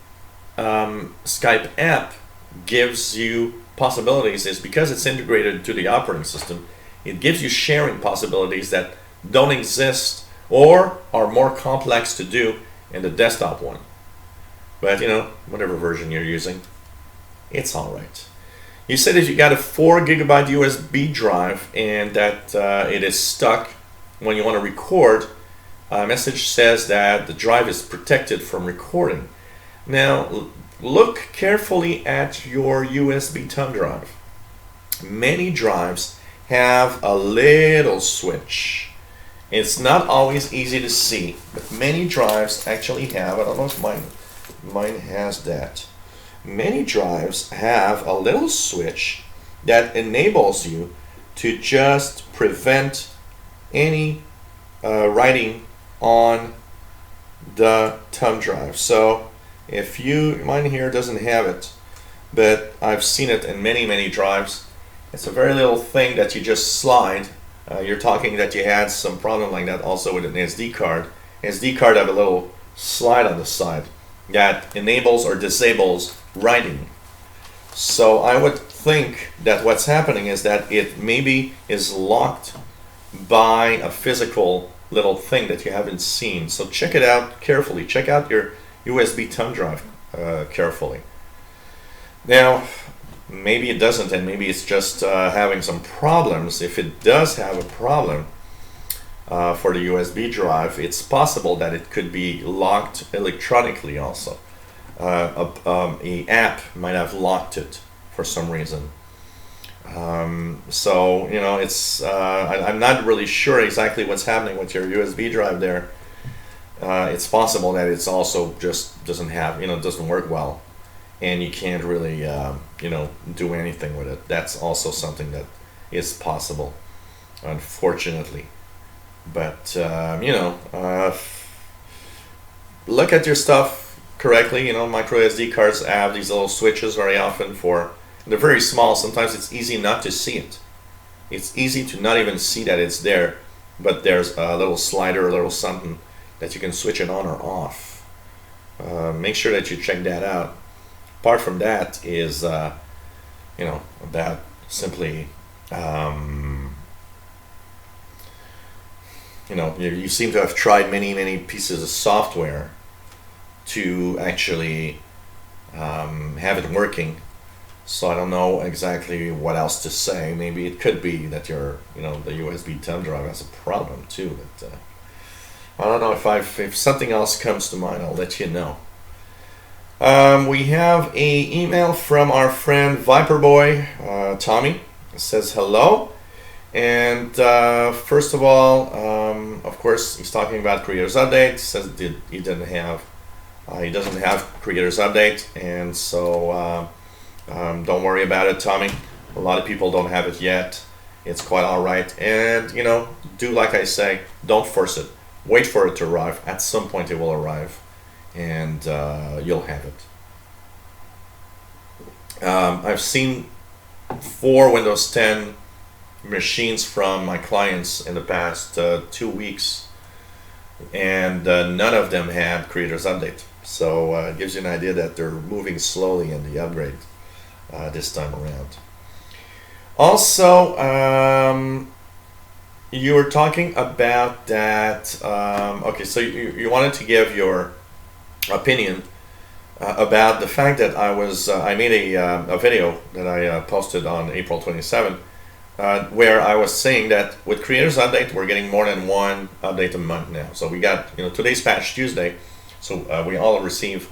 Skype app gives you possibilities is because it's integrated into the operating system, it gives you sharing possibilities that don't exist or are more complex to do in the desktop one. But whatever version you're using, it's all right. You said if you got a 4 gigabyte USB drive and that it is stuck when you want to record, a message says that the drive is protected from recording. Now, look carefully at your USB thumb drive. Many drives have a little switch. It's not always easy to see, but many drives actually have, I don't know if mine mine has that. Many drives have a little switch that enables you to just prevent any writing on the thumb drive. So if mine here doesn't have it, but I've seen it in many drives. It's a very little thing that you just slide. You're talking that you had some problem like that also with an SD card. SD card have a little slide on the side that enables or disables writing. So I would think that what's happening is that it maybe is locked by a physical little thing that you haven't seen. So check it out carefully. Check out your USB thumb drive carefully. Now, maybe it doesn't, and maybe it's just having some problems. If it does have a problem for the USB drive, it's possible that it could be locked electronically also. A app might have locked it for some reason. So, you know, it's I'm not really sure exactly what's happening with your USB drive there. It's possible that it's also just doesn't work well, and you can't really do anything with it. That's also something that is possible, unfortunately. But look at your stuff correctly. Micro SD cards have these little switches very often they're very small. Sometimes it's easy not to see it. It's easy to not even see that it's there, but there's a little slider, a little something that you can switch it on or off. Make sure that you check that out. Apart from that is, about simply, you seem to have tried many pieces of software to actually have it working. So I don't know exactly what else to say. Maybe it could be that the USB thumb drive has a problem too. But I don't know if something else comes to mind, I'll let you know. We have a email from our friend Viperboy, Tommy. It says hello. And first of all, of course, he's talking about Creators Update. Says he doesn't have Creators Update, and so don't worry about it, Tommy. A lot of people don't have it yet. It's quite all right, and do like I say. Don't force it. Wait for it to arrive. At some point, it will arrive, and you'll have it. I've seen 4 Windows 10 machines from my clients in the past 2 weeks, and none of them had Creators Update. So it gives you an idea that they're moving slowly in the upgrade this time around. Also, you were talking about that. Okay, so you wanted to give your opinion about the fact that I made a video that I posted on April 27th, where I was saying that with Creators Update, we're getting more than one update a month now. So we got, today's Patch Tuesday, so we all receive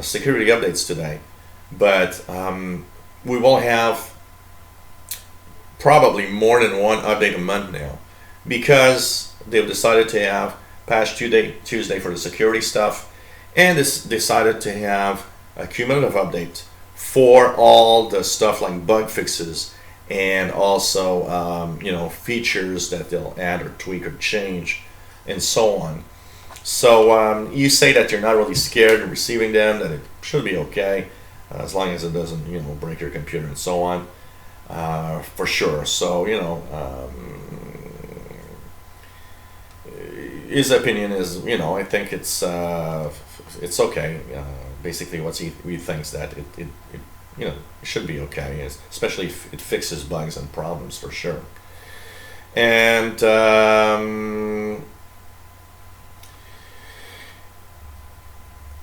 security updates today, but we will have probably more than one update a month now, because they've decided to have Patch Tuesday for the security stuff, and decided to have a cumulative update for all the stuff like bug fixes and also features that they'll add or tweak or change and so on. So you say that you're not really scared of receiving them, that it should be okay as long as it doesn't break your computer and so on, for sure. So his opinion is I think it's okay. Basically, what he thinks that it should be okay, especially if it fixes bugs and problems for sure. And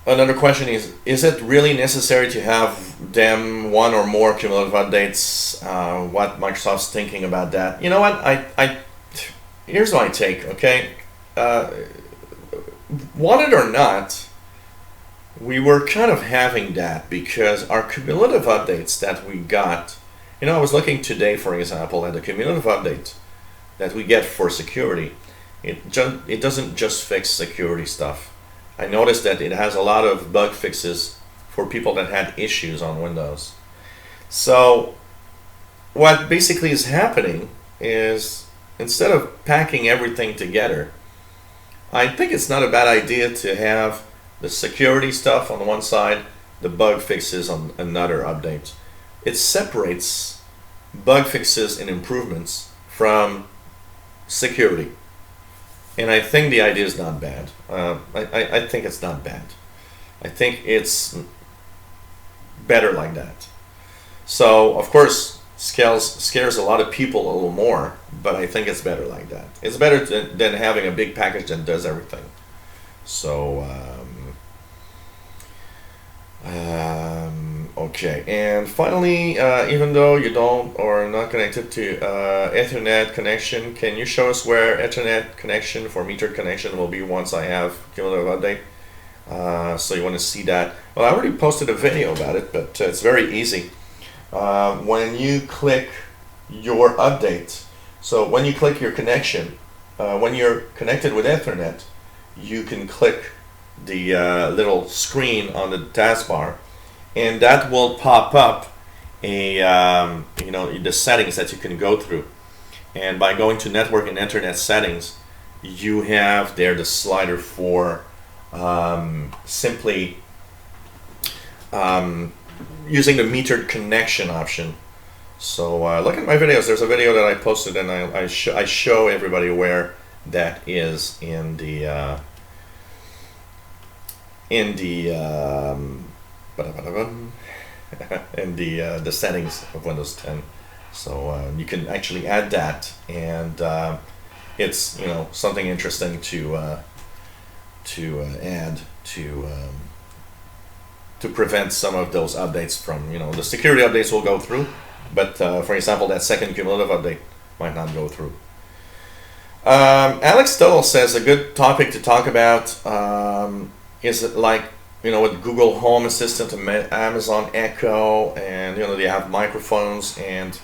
another question is it really necessary to have them one or more cumulative updates? What Microsoft's thinking about that? You know what? Here's my take, okay? Want it or not, we were kind of having that because our cumulative updates that we got, I was looking today, for example, at the cumulative update that we get for security. It doesn't just fix security stuff. I noticed that it has a lot of bug fixes for people that had issues on Windows. So what basically is happening is, instead of packing everything together, I think it's not a bad idea to have the security stuff on one side, the bug fixes on another update. It separates bug fixes and improvements from security. And I think the idea is not bad. I think it's not bad. I think it's better like that. So, of course, scares a lot of people a little more, but I think it's better like that. It's better than having a big package that does everything. So, okay. And finally, even though you don't or are not connected to Ethernet connection, can you show us where Ethernet connection for metered connection will be once I have cumulative update? So you want to see that. Well, I already posted a video about it, but it's very easy. When you click your update, so when you click your connection, when you're connected with Ethernet, you can click the little screen on the taskbar, and that will pop up a the settings that you can go through. And by going to network and internet settings, you have there the slider for simply using the metered connection option. So look at my videos. There's a video that I posted, and I show everybody where that is in the the settings of Windows 10. So you can actually add that, and it's something interesting to add to prevent some of those updates from the security updates will go through, but for example, that second cumulative update might not go through. Alex Tuttle says a good topic to talk about is it like with Google Home Assistant and Amazon Echo, and they have microphones. And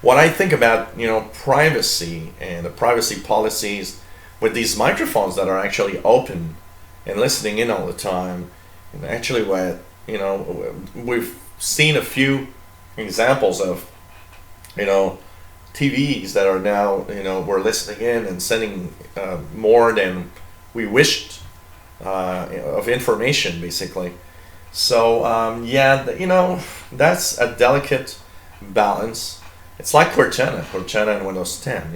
what I think about privacy and the privacy policies with these microphones that are actually open and listening in all the time. And actually, what we've seen a few examples of TVs that are now we're listening in and sending more than we wished of information, basically. So that's a delicate balance. It's like Cortana in Windows 10.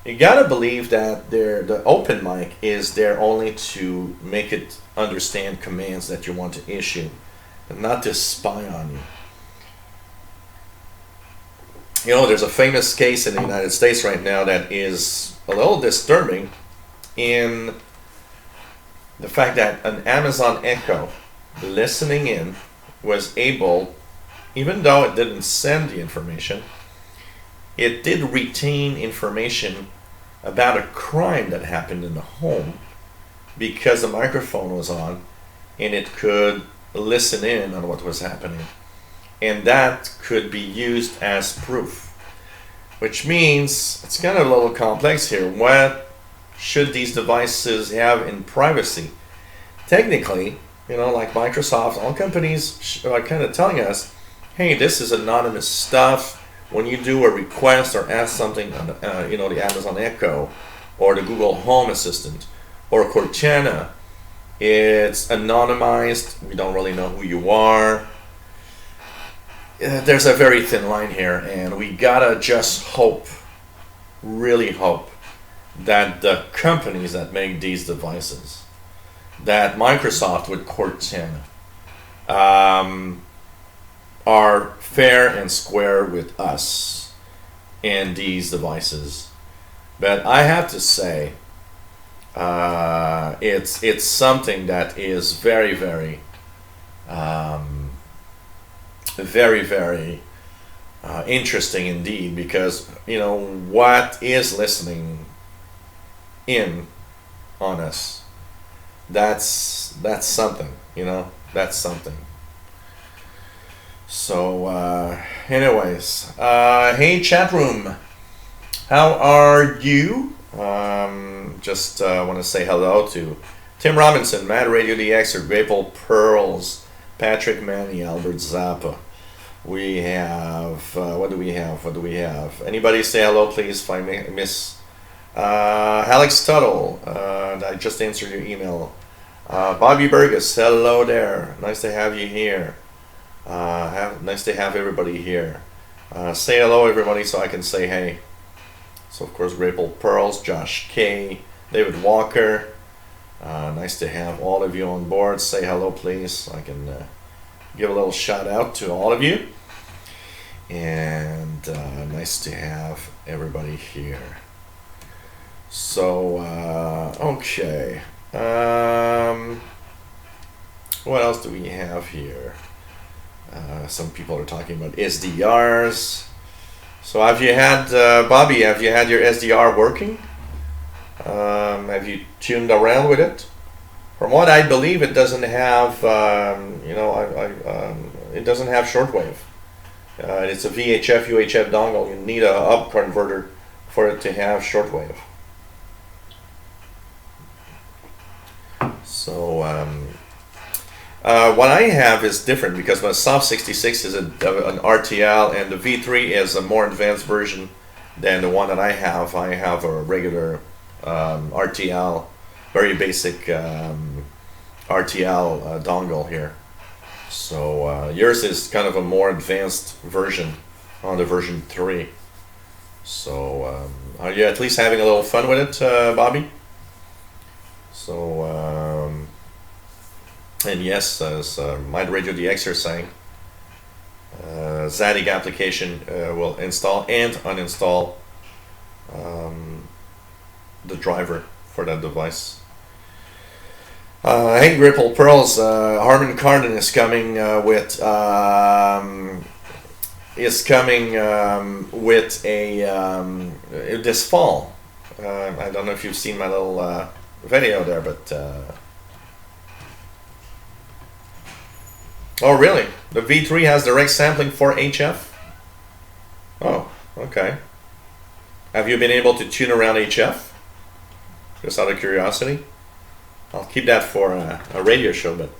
You gotta believe that the open mic is there only to make it understand commands that you want to issue, and not to spy on you. There's a famous case in the United States right now that is a little disturbing in the fact that an Amazon Echo listening in was able, even though it didn't send the information, it did retain information about a crime that happened in the home because the microphone was on, and it could listen in on what was happening. And that could be used as proof, which means it's kind of a little complex here. What should these devices have in privacy? Technically, like Microsoft, all companies are kind of telling us, hey, this is anonymous stuff. When you do a request or ask something on the Amazon Echo or the Google Home Assistant or Cortana, it's anonymized. We don't really know who you are. There's a very thin line here, and we gotta just hope, really hope, that the companies that make these devices, that Microsoft with Cortana, are fair and square with us in these devices. But I have to say, it's something that is very, very, very, very interesting indeed, because what is listening in on us, that's something. That's something. So anyways, hey chat room, how are you? Just want to say hello to Tim Robinson, Mad Radio DX, Maple Pearls, Patrick Manny, Albert Zappa. We have, what do we have? Anybody say hello, please, if I miss. Alex Tuttle, I just answered your email. Bobby Burgess, hello there. Nice to have you here. Nice to have everybody here. Say hello, everybody, so I can say hey. So, of course, Maple Pearls, Josh K, David Walker. Nice to have all of you on board. Say hello, please, so I can give a little shout out to all of you. And nice to have everybody here. So, okay. What else do we have here? Some people are talking about SDRs. So have you had, Bobby, have you had your SDR working? Have you tuned around with it? From what I believe, it doesn't have, it doesn't have shortwave. It's a VHF, UHF dongle. You need a up converter for it to have shortwave. So what I have is different because my Soft 66 is an RTL, and the V3 is a more advanced version than the one that I have. I have a regular RTL, very basic RTL dongle here. So yours is kind of a more advanced version on the version 3. So are you at least having a little fun with it, Bobby? So, and yes, as Mind Radio DX are saying, Zadig application will install and uninstall the driver for that device. Hey, Ripple Pearls, Harman Kardon is coming with this fall. I don't know if you've seen my little video there, but oh really? The V3 has direct sampling for HF? Oh, okay. Have you been able to tune around HF? Just out of curiosity. I'll keep that for a radio show, but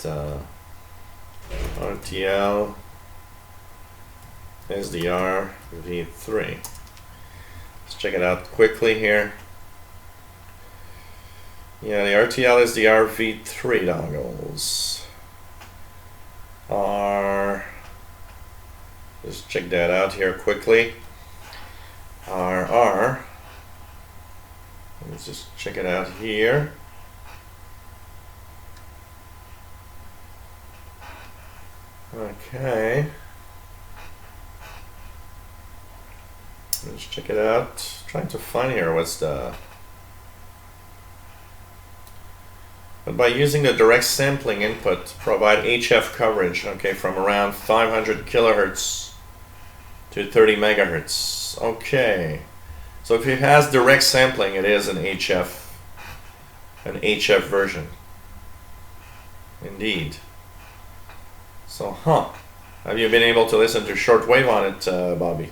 RTL SDR V3. Let's check it out quickly here. Yeah, the RTL SDR V3 dongles are, just check that out here quickly. Let's just check it out here. Okay. Let's check it out. Trying to find here what's the... But by using the direct sampling input, provide HF coverage, okay, from around 500 kilohertz to 30 megahertz. Okay. So if it has direct sampling, it is an HF version. Indeed. So, have you been able to listen to shortwave on it, Bobby?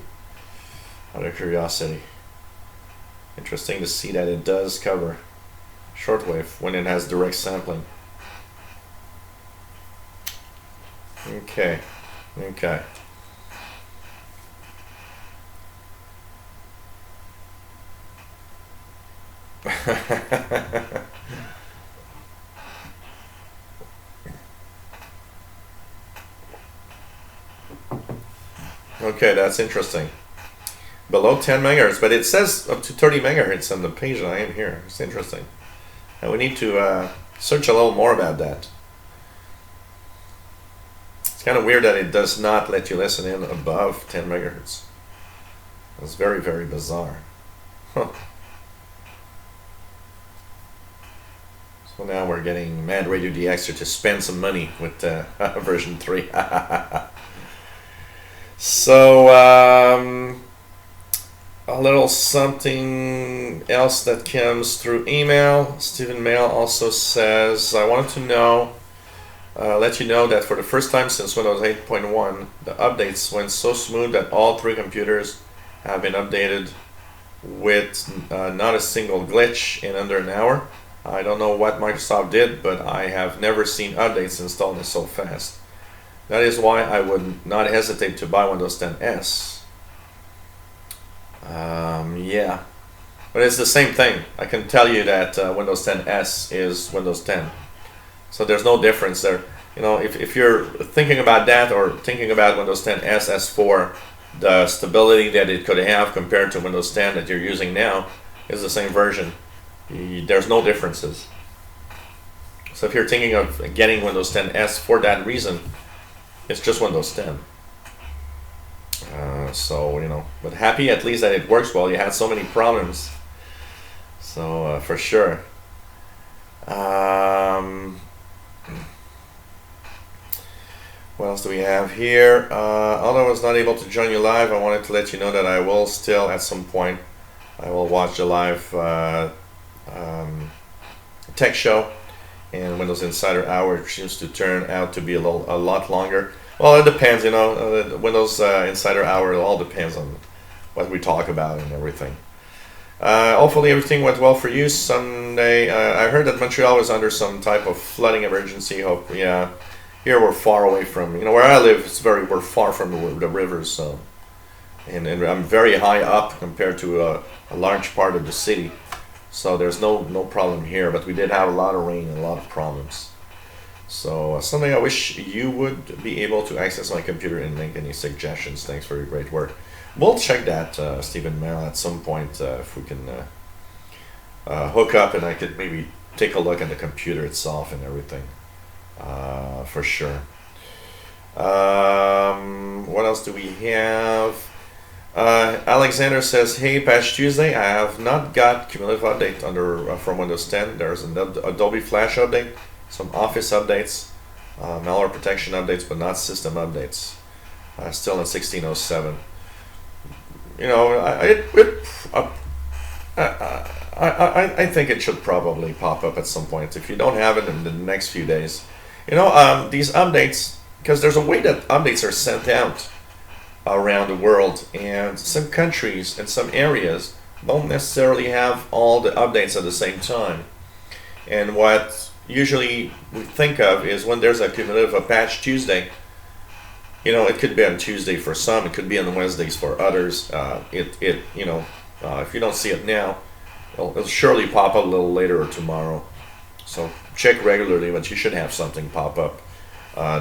Out of curiosity. Interesting to see that it does cover shortwave when it has direct sampling. Okay. Okay, that's interesting. Below 10 megahertz, but it says up to 30 megahertz on the page that I am here. It's interesting. And we need to search a little more about that. It's kind of weird that it does not let you listen in above 10 megahertz. It's very, very bizarre. So now we're getting Mad Radio DX to spend some money with version 3. So, a little something else that comes through email. Stephen Mail also says, I wanted to know, let you know that for the first time since Windows 8.1, the updates went so smooth that all 3 computers have been updated with not a single glitch in under an hour. I don't know what Microsoft did, but I have never seen updates installed so fast. That is why I would not hesitate to buy Windows 10 S. Yeah, but it's the same thing. I can tell you that Windows 10 S is Windows 10. So there's no difference there. You know, if you're thinking about that or thinking about Windows 10 S as for the stability that it could have compared to Windows 10 that you're using now, is the same version. There's no differences. So if you're thinking of getting Windows 10 S for that reason, it's just Windows 10. So, you know, but happy at least that it works well. You had so many problems. So, for sure. What else do we have here? Although I was not able to join you live, I wanted to let you know that I will still, at some point, I will watch the live tech show, and Windows Insider Hour seems to turn out to be a lot longer. Well, it depends, you know. Windows Insider Hour, it all depends on what we talk about and everything. Hopefully everything went well for you Sunday. I heard that Montreal was under some type of flooding emergency. Hope, yeah. Here we're far away from, you know, where I live. We're far from the rivers, so, and I'm very high up compared to a large part of the city, so there's no problem here. But we did have a lot of rain and a lot of problems. So Sunday, I wish you would be able to access my computer and make any suggestions. Thanks for your great work. We'll check that, Stephen Merrill, at some point if we can hook up and I could maybe take a look at the computer itself and everything, for sure. What else do we have? Alexander says, "Hey, Patch Tuesday. I have not got cumulative update from Windows 10. There's an Adobe Flash update, some Office updates, malware protection updates, but not system updates. Still in 1607. You know, I think it should probably pop up at some point if you don't have it in the next few days. You know, these updates, because there's a way that updates are sent out around the world, and some countries and some areas don't necessarily have all the updates at the same time. And what usually we think of is when there's a cumulative Patch Tuesday, you know, it could be on Tuesday for some, it could be on Wednesdays for others. You know, if you don't see it now, it'll surely pop up a little later or tomorrow. So check regularly, but you should have something pop up.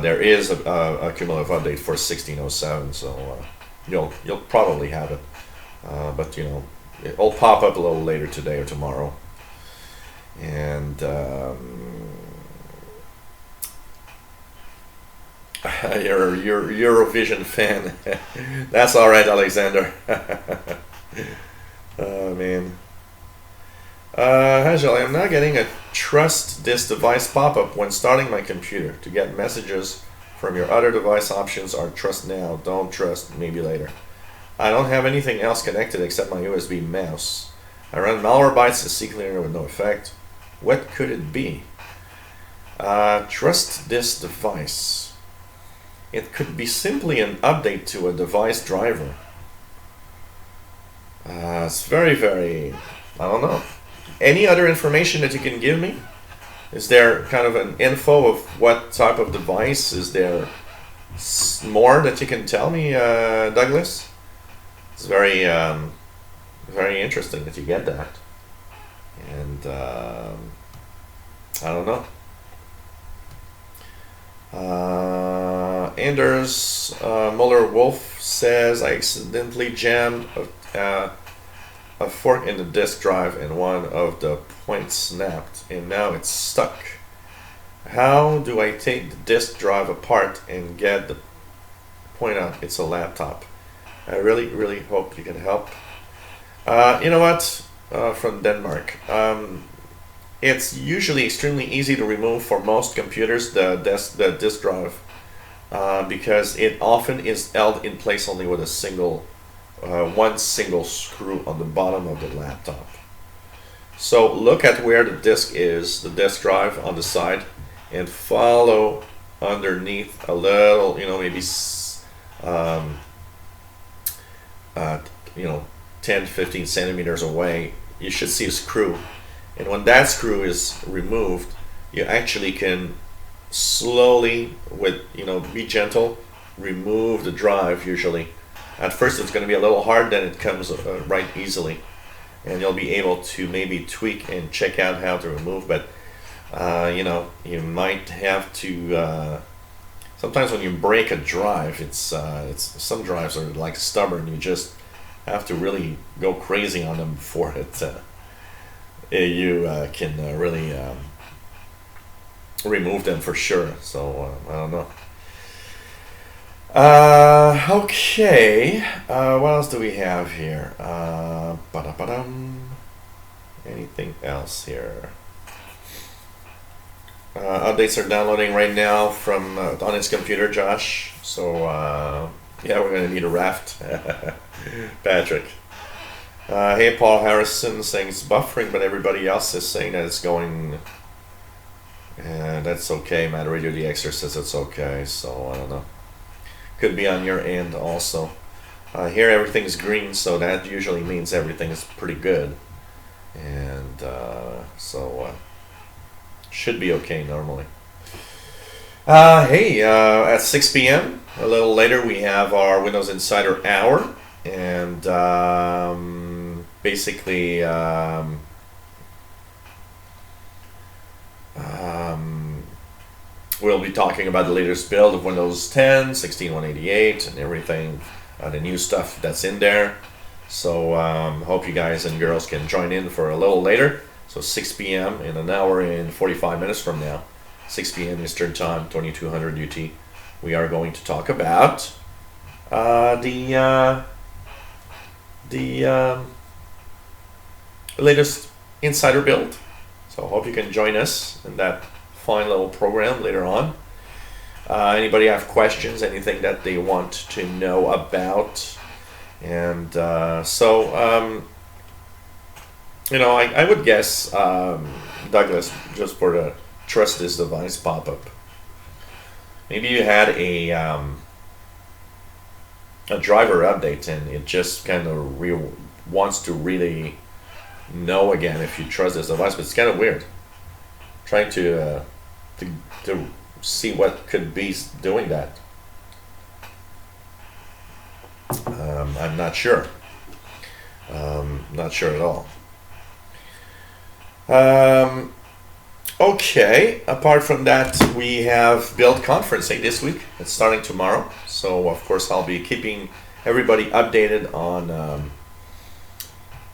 There is a cumulative update for 1607, so you'll probably have it. But you know, it'll pop up a little later today or tomorrow. And you're Eurovision fan. That's all right, Alexander. Oh man. Angel, I'm not getting a trust this device pop-up when starting my computer. To get messages from your other device options are trust now, don't trust, maybe later. I don't have anything else connected except my USB mouse. I run Malwarebytes to CCleaner with no effect. What could it be? Trust this device. It could be simply an update to a device driver. It's very, very, I don't know. Any other information that you can give me? Is there kind of an info of what type of device? Is there more that you can tell me, Douglas? It's very, very interesting that you get that. And I don't know. Anders Muller-Wolf says, I accidentally jammed a fork in the disk drive and one of the points snapped and now it's stuck. How do I take the disk drive apart and get the point out? It's a laptop. I really, really hope you can help. You know what? From Denmark. It's usually extremely easy to remove for most computers, the disk drive, because it often is held in place only with a one single screw on the bottom of the laptop. So look at where the disk is, the disk drive on the side, and follow underneath a little, you know, maybe 10-15 centimeters away. You should see a screw, And when that screw is removed, you actually can slowly, with, be gentle, remove the drive. Usually at first it's going to be a little hard, then it comes right easily, and you'll be able to maybe tweak and check out how to remove. But you might have to sometimes when you break a drive, it's some drives are like stubborn. You just have to really go crazy on them before you can really remove them for sure. So I don't know. Okay. What else do we have here? Anything else here? Updates are downloading right now from on his computer, Josh. So yeah, we're gonna need a raft. Patrick. Hey, Paul Harrison saying it's buffering, but everybody else is saying that it's going. That's okay. Matt Radio DXer says it's okay. So I don't know. Could be on your end also. Here everything's green, so that usually means everything is pretty good, and so should be okay normally. Hey, at 6 p.m. a little later we have our Windows Insider Hour, and basically we'll be talking about the latest build of Windows 10, 16.188, and everything, the new stuff that's in there. So hope you guys and girls can join in for a little later. So 6 p.m. in an hour and 45 minutes from now, 6 p.m. Eastern Time, 2200 UT. We are going to talk about the latest insider build. So hope you can join us in that fine little program later on. Anybody have questions, anything that they want to know about? And I would guess, Douglas, just for the trust this device pop-up, maybe you had a driver update and it just kind of wants to really know again if you trust this device, but it's kind of weird. Trying to see what could be doing that. I'm not sure. Not sure at all. Okay, apart from that, we have Build Conference this week. It's starting tomorrow. So, of course, I'll be keeping everybody updated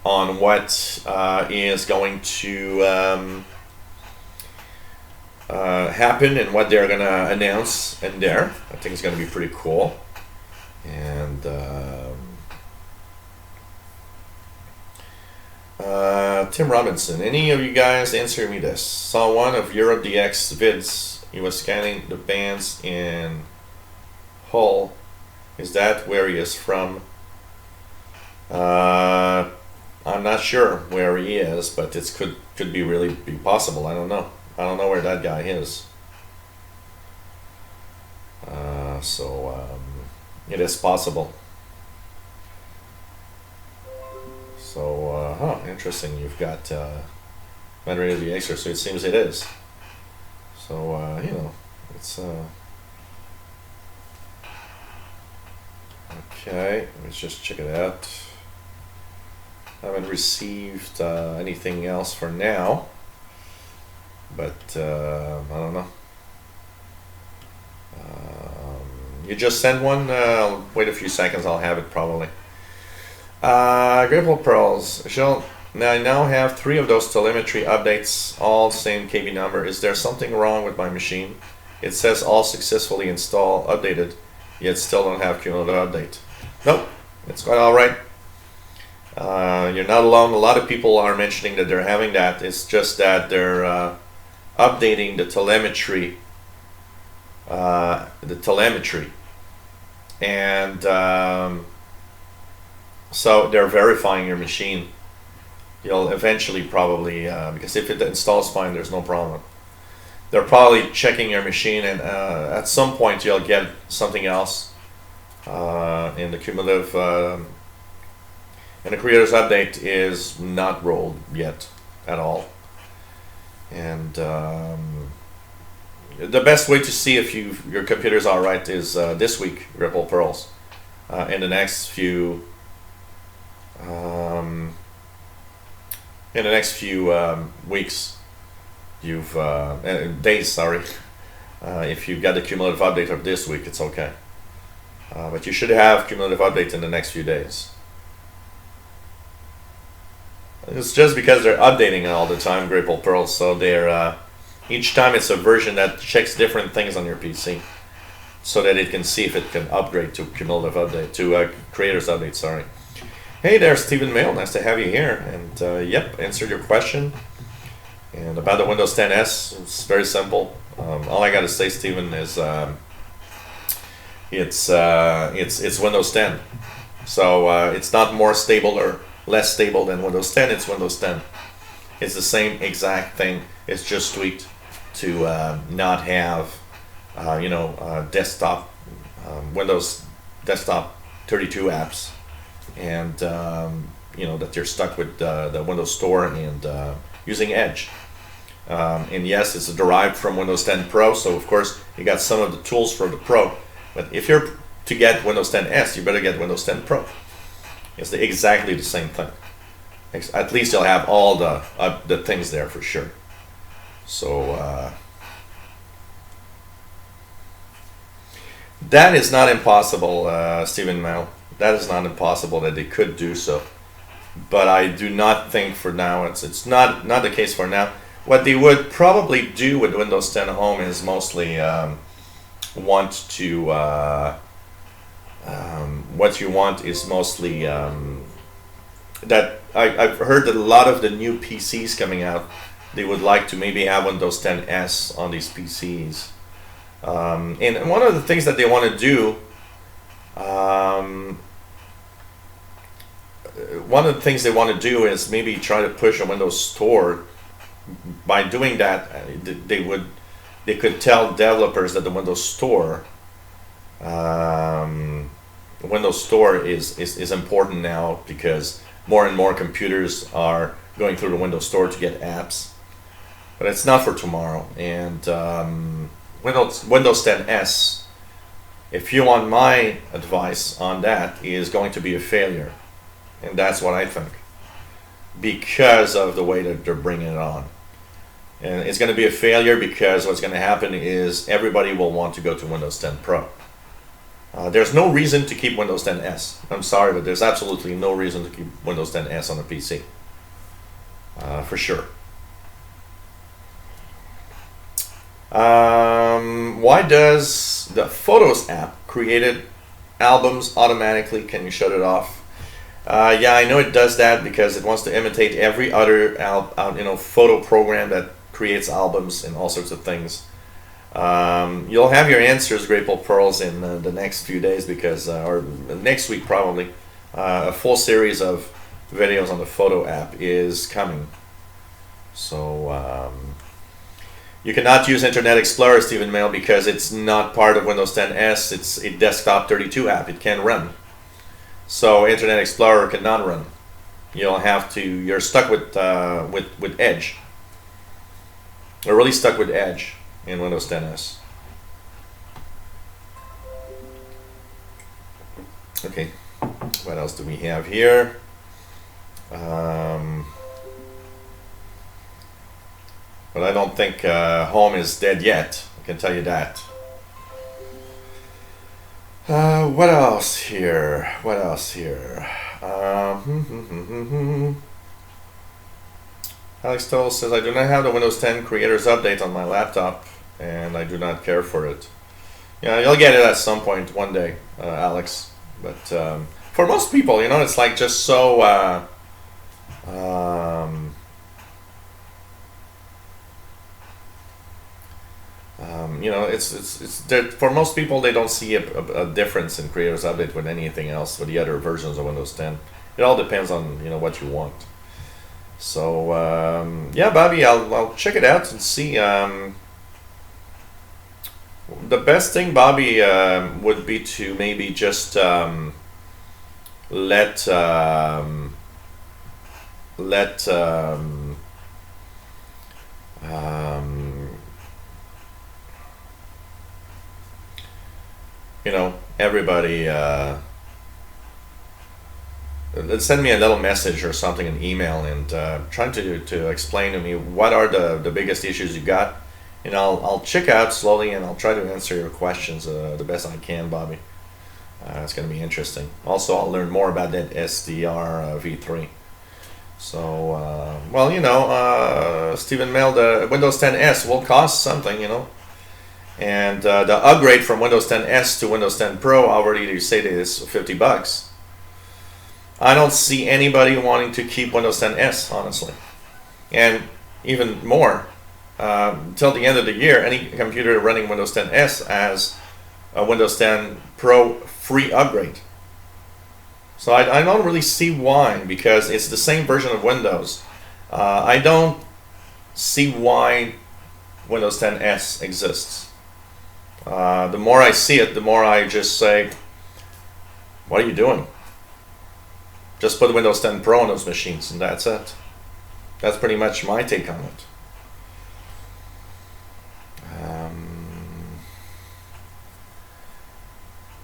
on what is going to happen and what they're going to announce in there. I think it's going to be pretty cool. And Tim Robinson, any of you guys answer me this? Saw one of EuroDX vids. He was scanning the bands in Hull. Is that where he is from? I'm not sure where he is, but it could be really be possible. I don't know. I don't know where that guy is. It is possible. So, interesting. You've got Montreal the extra, so it seems it is. So, it's okay. Let's just check it out. I haven't received anything else for now, but I don't know. You just send one. I'll wait a few seconds. I'll have it probably. Grapple Pearls. I now have 3 of those telemetry updates, all same KB number. Is there something wrong with my machine? It says all successfully installed, updated, yet still don't have cumulative update. Nope, it's quite all right. You're not alone. A lot of people are mentioning that they're having that. It's just that they're updating the telemetry. And so they're verifying your machine. You'll eventually probably, because if it installs fine, there's no problem. They're probably checking your machine, and at some point you'll get something else in the cumulative. And the creator's update is not rolled yet at all. And the best way to see if your computer's all right is this week, Ripple Pearls. In the next few weeks, days. Sorry. If you've got the cumulative update of this week, it's okay. But you should have cumulative update in the next few days. It's just because they're updating it all the time, Grateful Pearls. So they're each time it's a version that checks different things on your PC, so that it can see if it can upgrade to cumulative update, to creators update. Sorry. Hey there, Stephen Mail. Nice to have you here. And yep, answered your question. And about the Windows 10s, it's very simple. All I got to say, Stephen, is it's Windows 10. So it's not more stable or less stable than Windows 10. It's Windows 10. It's the same exact thing. It's just tweaked to not have desktop Windows desktop 32 apps, and that you're stuck with the Windows Store and using Edge. And yes, it's derived from Windows 10 Pro, so of course you got some of the tools for the Pro. But if you're to get Windows 10s, you better get Windows 10 Pro. It's exactly the same thing. At least you'll have all the things there for sure. So that is not impossible, Stephen Mao. That is not impossible that they could do so. But I do not think for now, it's not the case for now. What they would probably do with Windows 10 Home is mostly what you want is mostly that I've heard that a lot of the new PCs coming out, they would like to maybe have Windows 10s on these PCs. And one of the things that they want to do, is maybe try to push a Windows Store. By doing that, they could tell developers that the Windows Store is important now, because more and more computers are going through the Windows Store to get apps. But it's not for tomorrow. And Windows 10s, if you want my advice on that, is going to be a failure. And that's what I think, because of the way that they're bringing it on. And it's going to be a failure because what's going to happen is everybody will want to go to Windows 10 Pro. There's no reason to keep Windows 10s. I'm sorry, but there's absolutely no reason to keep Windows 10s on a PC. For sure. Why does the Photos app create albums automatically? Can you shut it off? Yeah, I know it does that because it wants to imitate every other photo program that creates albums and all sorts of things. You'll have your answers, Grateful Pearls, in the next few days, because or next week probably. A full series of videos on the Photo app is coming. So you cannot use Internet Explorer, Stephen Mail, because it's not part of Windows 10s. It's a desktop 32 app. It can't run. So Internet Explorer cannot run. You're stuck with Edge. You're really stuck with Edge in Windows 10s. Okay, what else do we have here? But I don't think Home is dead yet. I can tell you that. What else here? Alex Toll says, I do not have the Windows 10 Creators Update on my laptop, and I do not care for it. Yeah, you'll get it at some point one day, Alex. But for most people, it's like just so... it's for most people, they don't see a difference in Creators Update with anything else, with the other versions of Windows 10. It all depends on what you want. So yeah, Bobby, I'll check it out and see. The best thing, Bobby, would be to maybe just let everybody send me a little message or something, an email, and trying to explain to me what are the biggest issues you got, and I'll check out slowly and I'll try to answer your questions the best I can, Bobby. It's going to be interesting. Also, I'll learn more about that SDR v3. So, well, you know, Stephen Mail, the Windows 10 S will cost something, you know. And the upgrade from Windows 10 S to Windows 10 Pro, already you say that is $50. I don't see anybody wanting to keep Windows 10 S, honestly. And even more, till the end of the year, any computer running Windows 10 S has a Windows 10 Pro free upgrade. So I don't really see why, because it's the same version of Windows. I don't see why Windows 10 S exists. The more I see it, the more I just say, what are you doing? Just put Windows 10 Pro on those machines and that's it. That's pretty much my take on it.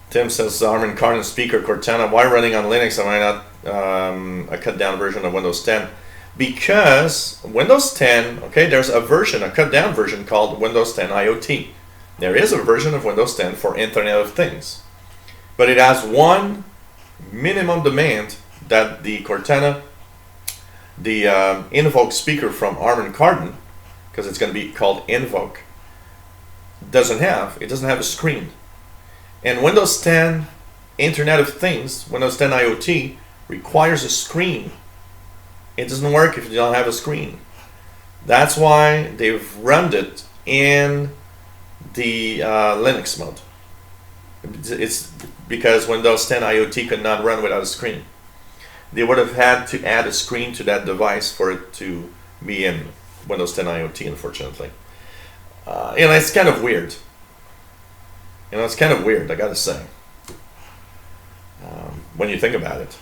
Tim says, Armin Kardon speaker Cortana, why running on Linux? Am I not a cut down version of Windows 10? Because Windows 10, okay, there's a version, a cut down version called Windows 10 IoT. There is a version of Windows 10 for Internet of Things. But it has one minimum demand that the Cortana, the Invoke speaker from Armin Kardon, because it's going to be called Invoke, doesn't have. It doesn't have a screen. And Windows 10 Internet of Things, Windows 10 IoT, requires a screen. It doesn't work if you don't have a screen. That's why they've run it in the Linux mode. It's because Windows 10 IoT could not run without a screen. They would have had to add a screen to that device for it to be in Windows 10 IoT, unfortunately. You know, it's kind of weird. You know, it's kind of weird, I gotta say, when you think about it.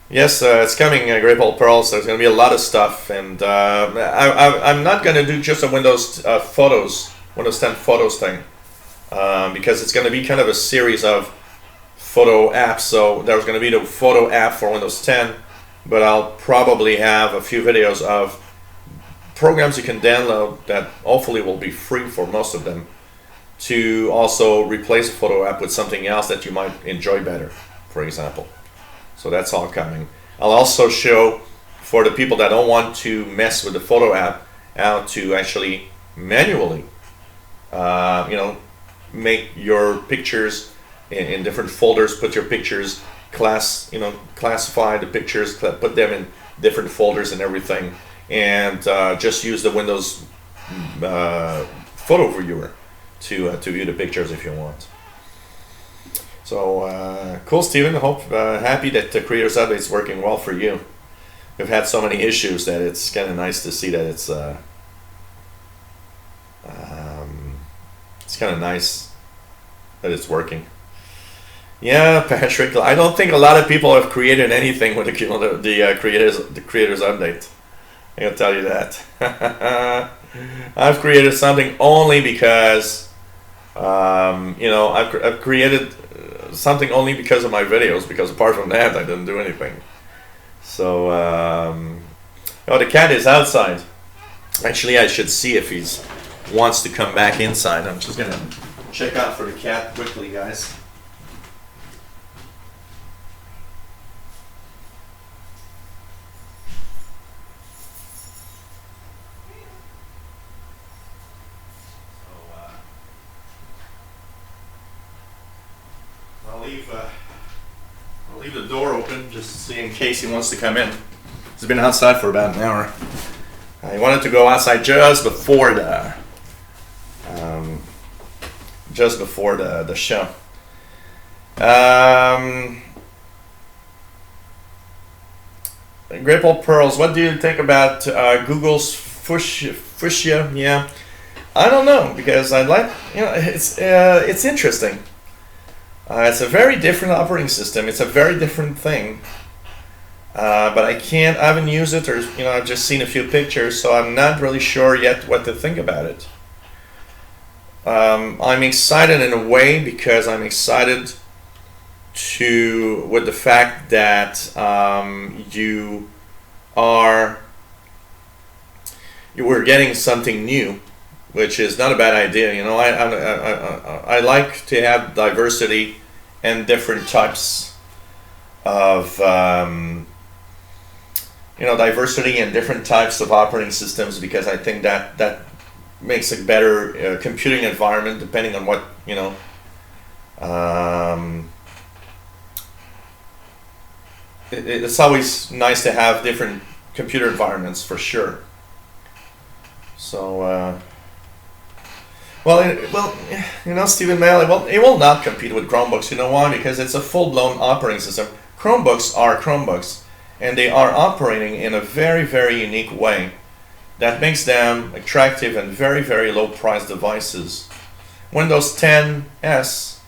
Yes, it's coming, Great Ball Pearls. There's going to be a lot of stuff, and I'm not going to do just a Windows Windows 10 Photos thing, because it's going to be kind of a series of photo apps. So there's going to be the photo app for Windows 10, but I'll probably have a few videos of programs you can download that hopefully will be free for most of them, to also replace a photo app with something else that you might enjoy better, for example. So that's all coming. I'll also show, for the people that don't want to mess with the photo app, how to actually manually, you know, make your pictures in different folders, put your pictures, classify the pictures, put them in different folders and everything, and just use the Windows photo viewer to view the pictures if you want. So cool, Steven. Hope happy that the Creators Update is working well for you. We've had so many issues that it's kind of nice to see that it's kind of nice that it's working. Yeah, Patrick. I don't think a lot of people have created anything with the Creators Update. I can tell you that. I've created something only because you know, I've created something only because of my videos, because apart from that I didn't do anything. So oh, the cat is outside. Actually, I should see if he wants to come back inside. I'm just gonna check out for the cat quickly, guys. I'll leave the door open just to see in case he wants to come in. He's been outside for about an hour. I wanted to go outside just before the show. Great Ball Pearls, what do you think about Google's Fuchsia? Yeah, I don't know, because I like, you know, it's interesting. It's a very different operating system. It's a very different thing. But I haven't used it, or, you know, I've just seen a few pictures, so I'm not really sure yet what to think about it. I'm excited in a way because I'm excited with the fact that you were getting something new, which is not a bad idea. I like to have diversity and different types of diversity and different types of operating systems, because I think that makes a better computing environment depending on what it's always nice to have different computer environments for sure. So Stephen Maley, it will not compete with Chromebooks. You know why? Because it's a full-blown operating system. Chromebooks are Chromebooks, and they are operating in a very, very unique way that makes them attractive and very, very low-priced devices. Windows 10 S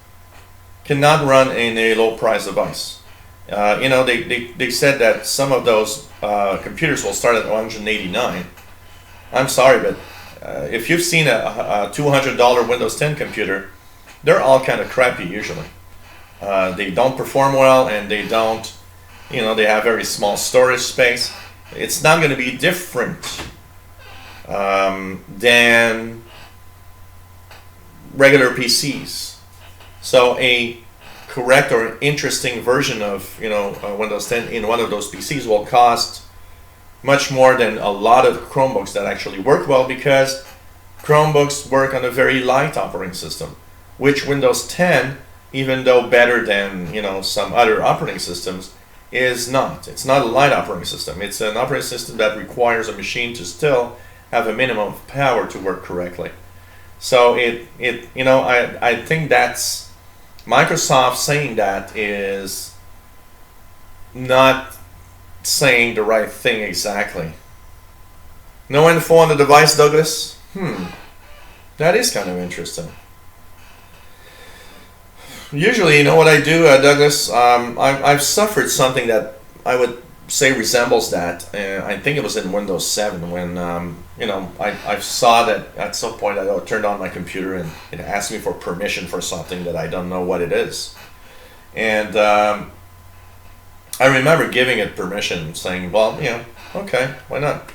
cannot run in a low-priced device. They said that some of those computers will start at $189. I'm sorry, but if you've seen a $200 Windows 10 computer, they're all kind of crappy usually. They don't perform well, and they don't, they have very small storage space. It's not going to be different than regular PCs. So a correct or interesting version of Windows 10 in one of those PCs will cost much more than a lot of Chromebooks that actually work well, because Chromebooks work on a very light operating system, which Windows 10, even though better than some other operating systems, is not. It's not a light operating system. It's an operating system that requires a machine to still have a minimum of power to work correctly. So I think that's Microsoft saying that is not saying the right thing exactly. No info on the device, Douglas? That is kind of interesting. Usually, what I do, Douglas, I've suffered something that I would say resembles that. I think it was in Windows 7 when, I saw that at some point I turned on my computer and it asked me for permission for something that I don't know what it is. And I remember giving it permission, saying, well, okay, why not?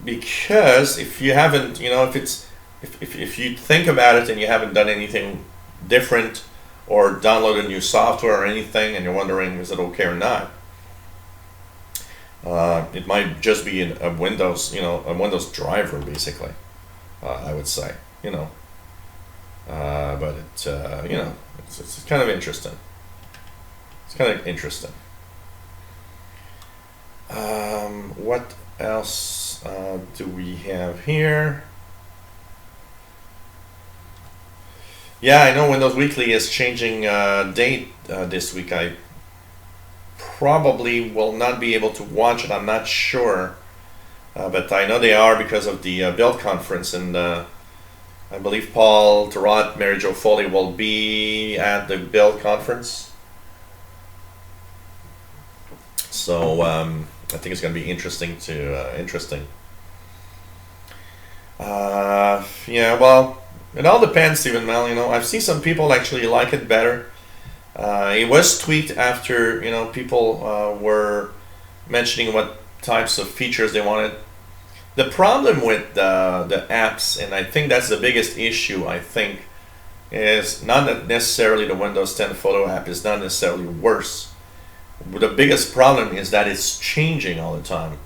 Because if you haven't, if you think about it and you haven't done anything different or downloaded new software or anything, and you're wondering, is it okay or not? It might just be a Windows, a Windows driver, basically. I would say, but it's kind of interesting. It's kind of interesting. What else do we have here? Yeah, I know Windows Weekly is changing date this week. I probably will not be able to watch it. I'm not sure. But I know they are because of the Build conference. And I believe Paul Tarot, Mary Jo Foley will be at the Build conference. So I think it's going to be interesting. Yeah, well, it all depends, Stephen Mel. I've seen some people actually like it better. It was tweaked after people were mentioning what types of features they wanted. The problem with the apps, and I think that's the biggest issue, I think, is not necessarily the Windows 10 photo app is not necessarily worse. The biggest problem is that it's changing all the time.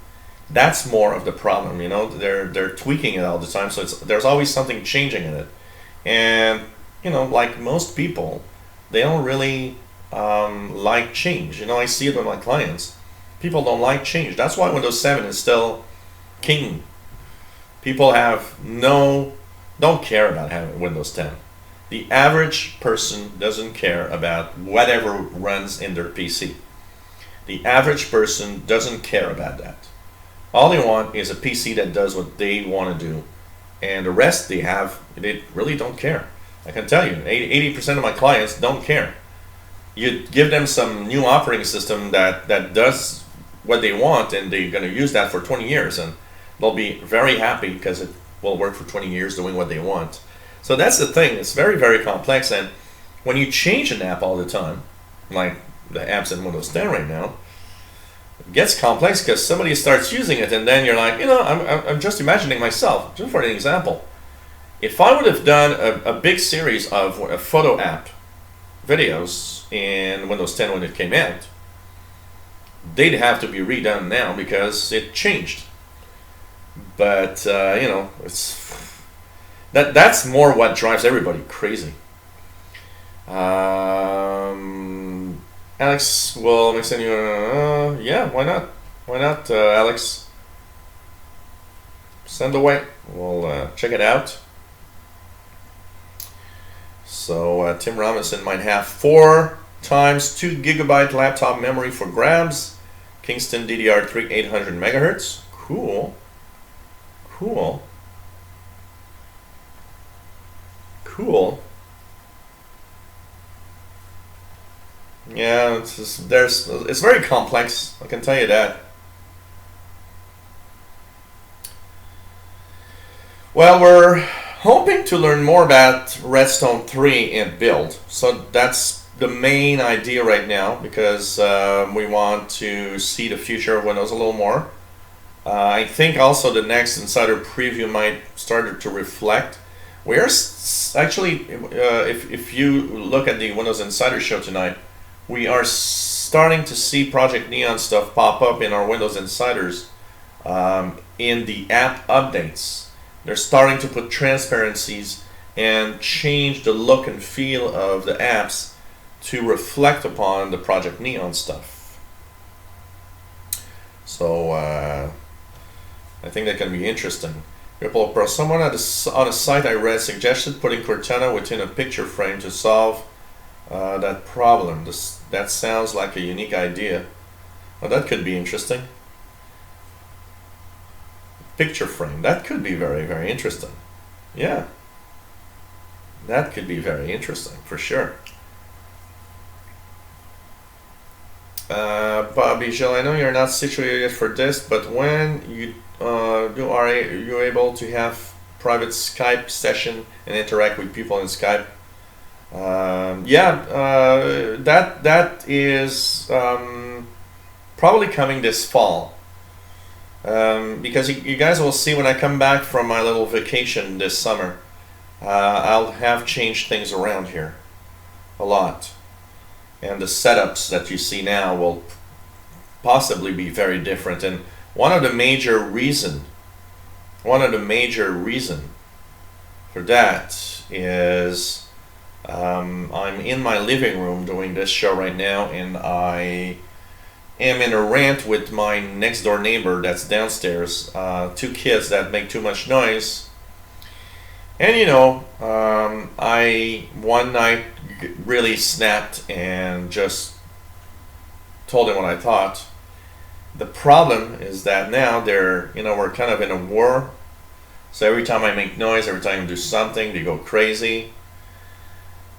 That's more of the problem. They're tweaking it all the time, so there's always something changing in it. And like most people, they don't really like change. I see it with my clients. People don't like change. That's why Windows 7 is still king. People don't care about having Windows 10. The average person doesn't care about whatever runs in their PC. The average person doesn't care about that. All they want is a PC that does what they want to do. And the rest they really don't care. I can tell you, 80% of my clients don't care. You give them some new operating system that does what they want, and they're going to use that for 20 years, and they'll be very happy because will work for 20 years doing what they want. So that's the thing. It's very, very complex. And when you change an app all the time, like the apps in Windows 10 right now, it gets complex because somebody starts using it, and then you're like, I'm just imagining myself, just for an example. If I would have done a big series of a photo app videos in Windows 10 when it came out, they'd have to be redone now because it changed. But that's more what drives everybody crazy. Alex, well, let me send you. Yeah, why not? Why not, Alex? Send away. We'll check it out. So Tim Robinson might have 4 times 2 gigabyte laptop memory for grabs. Kingston DDR3 800 megahertz. Cool. Cool. Cool. Yeah, it's very complex, I can tell you that. Well, we're hoping to learn more about Redstone 3 and build. So that's the main idea right now, because we want to see the future of Windows a little more. I think also the next Insider Preview might start to reflect. We're actually, if you look at the Windows Insider show tonight, we are starting to see Project Neon stuff pop up in our Windows Insiders in the app updates. They're starting to put transparencies and change the look and feel of the apps to reflect upon the Project Neon stuff. So I think that can be interesting. Ripple Pro, someone on a site I read suggested putting Cortana within a picture frame to solve that problem. That sounds like a unique idea. Well, that could be interesting. Picture frame, that could be very, very interesting. Yeah, that could be very interesting for sure. Bobby Jill, I know you're not situated for this, but when you are you able to have private Skype session and interact with people in Skype? That is probably coming this fall, because you guys will see when I come back from my little vacation this summer. I'll have changed things around here a lot, and the setups that you see now will possibly be very different. And one of the major reason for that is I'm in my living room doing this show right now, and I am in a rant with my next door neighbor that's downstairs. 2 kids that make too much noise, and I one night really snapped and just told him what I thought. The problem is that now we're kind of in a war. So every time I make noise, every time I do something, they go crazy.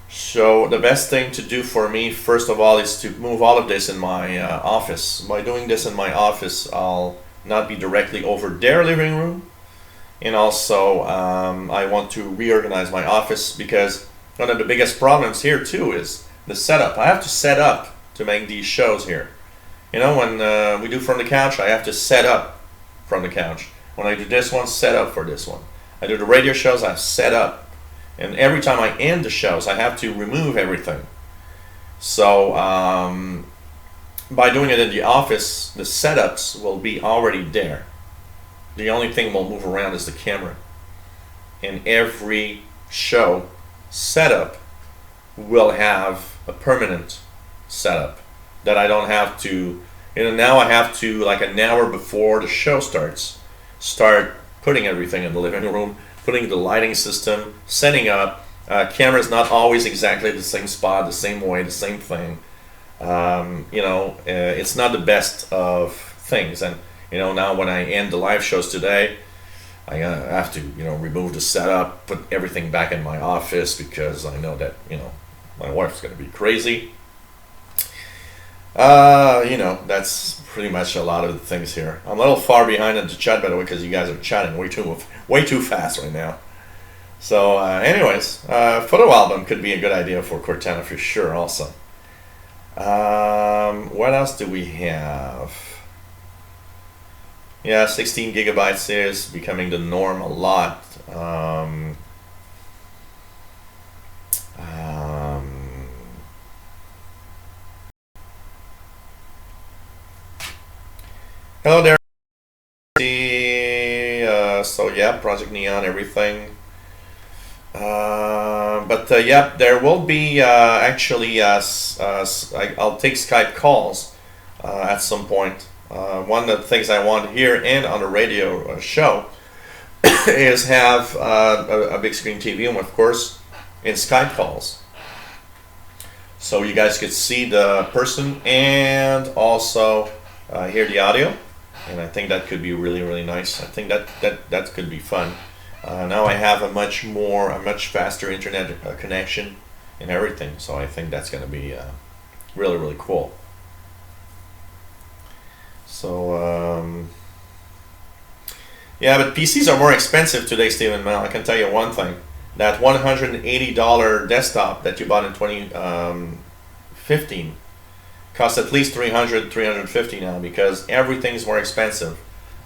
So the best thing to do for me, first of all, is to move all of this in my office. By doing this in my office, I'll not be directly over their living room. And also, I want to reorganize my office, because one of the biggest problems here too is the setup. I have to set up to make these shows here. When we do from the couch, I have to set up from the couch. When I do this one, set up for this one. I do the radio shows, I set up. And every time I end the shows, I have to remove everything. So by doing it in the office, the setups will be already there. The only thing we'll move around is the camera. And every show setup will have a permanent setup that I don't have to, now I have to, like an hour before the show starts, start putting everything in the living room, putting the lighting system, setting up. Camera's not always exactly the same spot, the same way, the same thing. It's not the best of things. And now when I end the live shows today, I have to remove the setup, put everything back in my office, because I know that my wife's going to be crazy. You know, that's pretty much a lot of the things here. I'm a little far behind in the chat, by the way, because you guys are chatting way too fast right now. So, anyways, photo album could be a good idea for Cortana for sure. Also, what else do we have? Yeah, 16 gigabytes is becoming the norm a lot. Hello there. So yeah, Project Neon, everything. But yeah, there will be actually. I'll take Skype calls at some point. One of the things I want here and on the radio show is have a big screen TV, and of course, in Skype calls, so you guys could see the person and also hear the audio. And I think that could be really, really nice. I think that could be fun. Now I have a much faster internet connection and everything, so I think that's going to be really, really cool. So yeah, but PCs are more expensive today, Stephen. Well, I can tell you one thing: that $180 desktop that you bought in 2015 costs at least $300, $350 now, because everything's more expensive.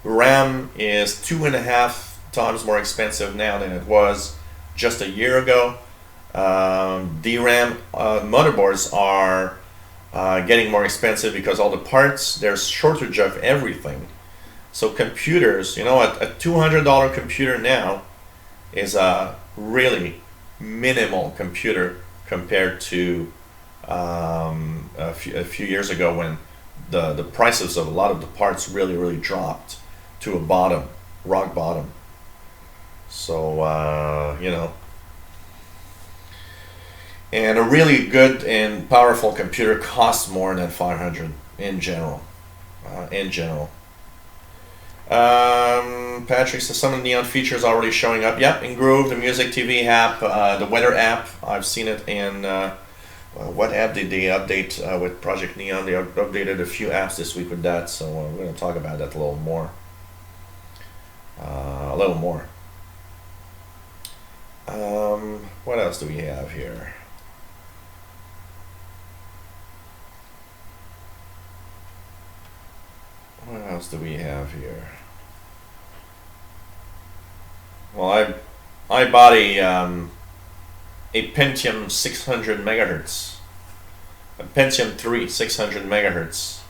RAM is 2.5 times more expensive now than it was just a year ago. DRAM motherboards are getting more expensive because all the parts, there's shortage of everything. So computers, you know, a $200 computer now is a really minimal computer compared to a few years ago, when the prices of a lot of the parts really dropped to a rock bottom. So you know, and a really good and powerful computer costs more than 500 in general. Patrick says some of the Neon features already showing up. Yep, in Groove, the music TV app, the weather app. I've seen it in. What app did they update with Project Neon? They updated a few apps this week with that, so we're going to talk about that a little more. What else do we have here? Well, I bought a Pentium 600 megahertz, a Pentium 3 600 megahertz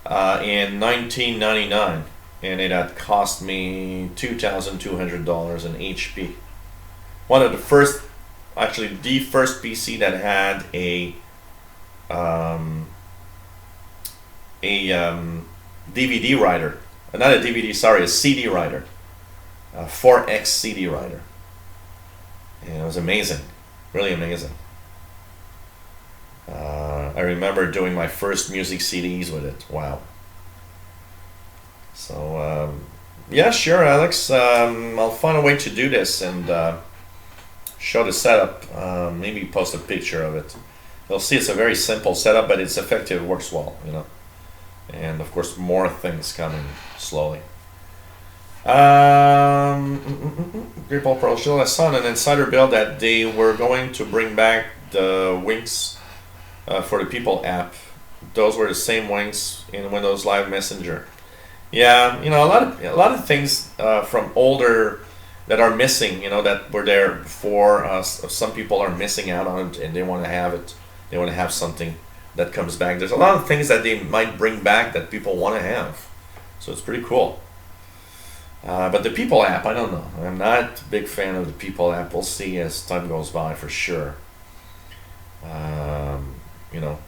in 1999, and it had cost me $2,200 in HP. One of the first, actually the first PC that had a DVD writer, not a DVD, sorry, a CD writer, a 4X CD writer. And it was amazing, really amazing. I remember doing my first music CDs with it. Wow. So yeah, sure, Alex. I'll find a way to do this and show the setup. Maybe post a picture of it. You'll see it's a very simple setup, but it's effective. It works well, you know. And of course, more things coming slowly. Great Ball Pearl Shield. I saw in an insider build that they were going to bring back the wings for the People app. Those were the same wings in Windows Live Messenger. Yeah, you know, a lot of things from older that are missing, you know, that were there before. Some people are missing out on it, and they want to have it. They want to have something that comes back. There's a lot of things that they might bring back that people want to have. So it's pretty cool. But the People app, I don't know. I'm not a big fan of the People app. We'll see as time goes by for sure. You know.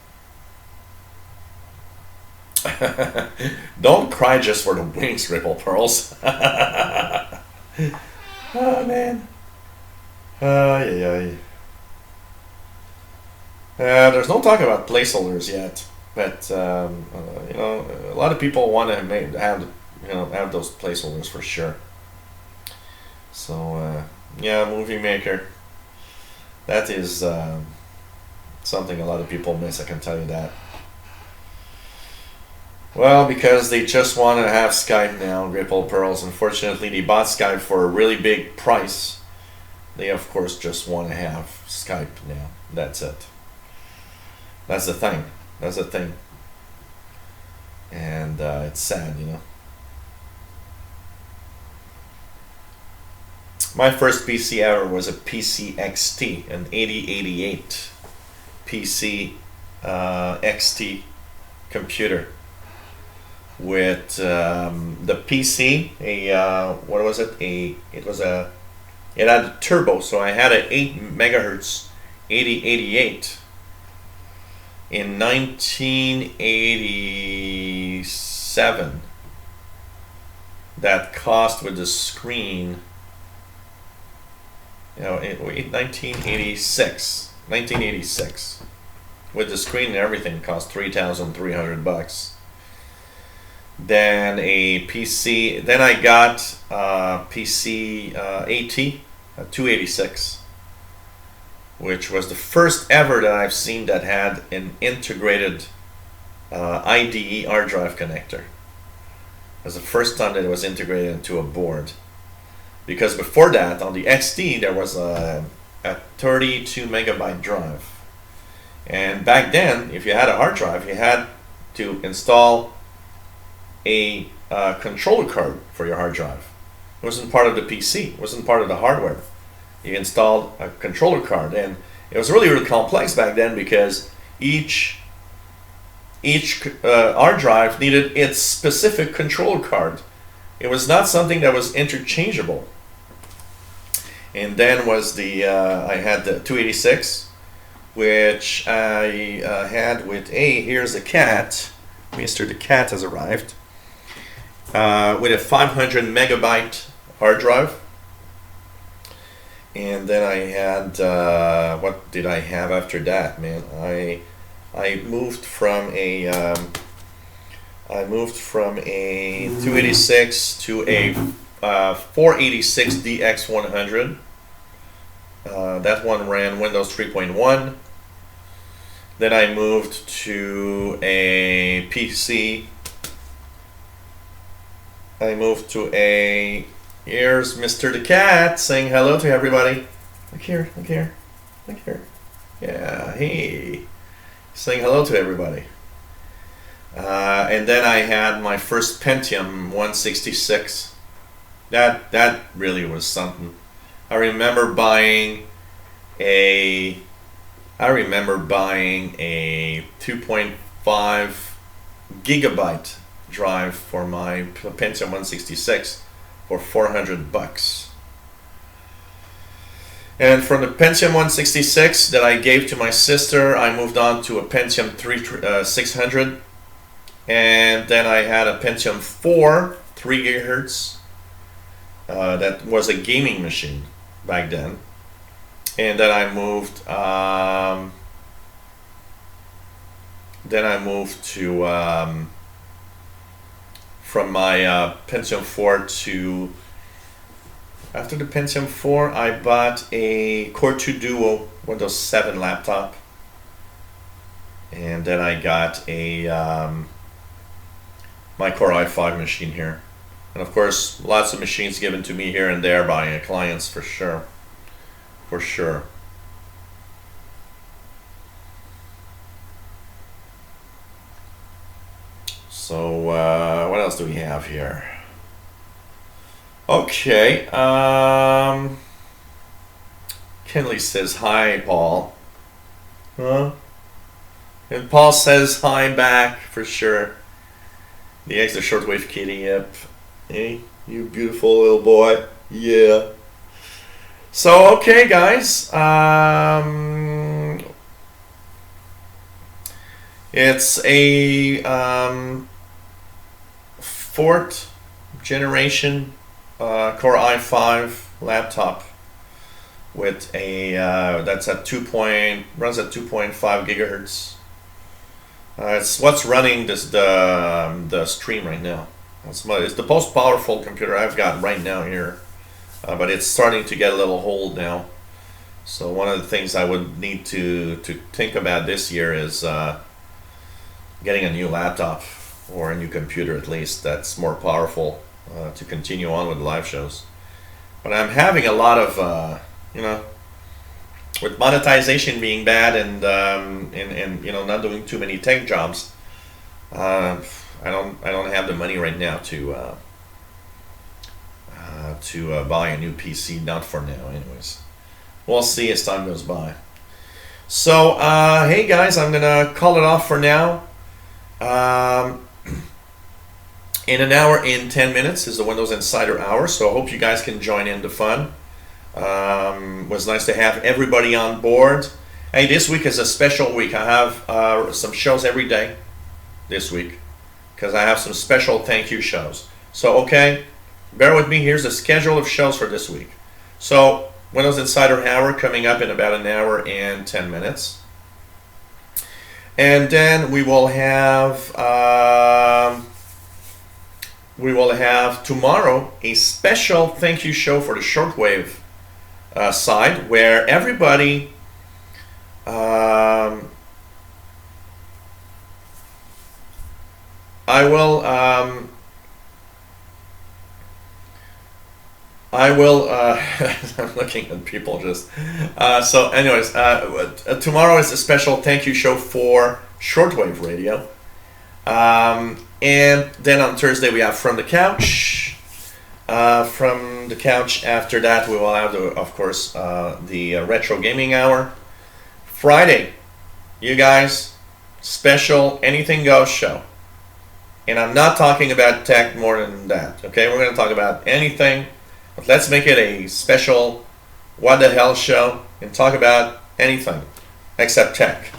Don't cry just for the wings, Ripple Pearls. Oh, man. Yeah. There's no talk about placeholders yet. But, you know, a lot of people want to have those placeholders for sure. So yeah, Movie Maker, that is something a lot of people miss, I can tell you that. Well, because they just want to have Skype now, Ripple Pearls. Unfortunately, they bought Skype for a really big price. They, of course, just want to have Skype now. That's it. That's the thing. That's the thing. And it's sad, you know. My first PC ever was a PC XT, an 8088 PC XT computer with the PC. What was it? It had a turbo, so I had an 8 megahertz 8088 in 1987. That cost with the screen, you know, 1986 with the screen and everything cost $3,300. Then a PC. Then I got PC AT 286, which was the first ever that I've seen that had an integrated IDE hard drive connector. It was the first time that it was integrated into a board. Because before that, on the XT, there was a 32 megabyte drive. And back then, if you had a hard drive, you had to install a controller card for your hard drive. It wasn't part of the PC. It wasn't part of the hardware. You installed a controller card, and it was really, really complex back then because each hard drive needed its specific controller card. It was not something that was interchangeable. And then was the I had the 286, which I had with here's the cat. Mr. the Cat has arrived. With a 500 megabyte hard drive. And then I had, what did I have after that, man? I moved from a 286 to a 486 DX100. That one ran Windows 3.1. Then I moved to a PC. I moved to a, here's Mr. the Cat saying hello to everybody. Look here, look here, look here. Yeah, hey. Saying hello to everybody. And then I had my first Pentium 166. That really was something. I remember buying a 2.5 gigabyte drive for my Pentium 166 for $400. And from the Pentium 166 that I gave to my sister, I moved on to a Pentium 600, and then I had a Pentium 4 3 gigahertz. That was a gaming machine back then. And then I moved to from my Pentium 4 to, after the Pentium 4, I bought a Core 2 Duo Windows 7 laptop. And then I got a my Core i5 machine here. And of course, lots of machines given to me here and there by clients, for sure. For sure. So, what else do we have here? Okay. Kenley says, hi, Paul. Huh? And Paul says hi back, for sure. The extra shortwave kitty, yep. Hey, you beautiful little boy. Yeah. So, okay, guys. It's a 4th generation Core i5 laptop with a that's at runs at 2.5 gigahertz. It's what's running the stream right now. It's the most powerful computer I've got right now here, but it's starting to get a little old now. So one of the things I would need to think about this year is getting a new laptop. or a new computer at least that's more powerful to continue on with live shows. But I'm having a lot of, with monetization being bad and not doing too many tech jobs. I don't have the money right now to buy a new PC. Not for now, anyways. We'll see as time goes by. So hey guys, I'm gonna call it off for now. In an hour and 10 minutes is the Windows Insider Hour, so I hope you guys can join in the fun. Was nice to have everybody on board. Hey, this week is a special week. I have some shows every day this week because I have some special thank you shows. So, okay, bear with me. Here's the schedule of shows for this week. So, Windows Insider Hour coming up in about an hour and 10 minutes. And then we will have tomorrow a special thank you show for the shortwave side, where everybody I'm looking at people just so anyways, tomorrow is a special thank you show for shortwave radio, and then on Thursday we have From the Couch. From the couch after that we will have of course the retro gaming hour. Friday, you guys, special anything goes show. And I'm not talking about tech more than that, okay? We're going to talk about anything, but let's make it a special what the hell show and talk about anything except tech.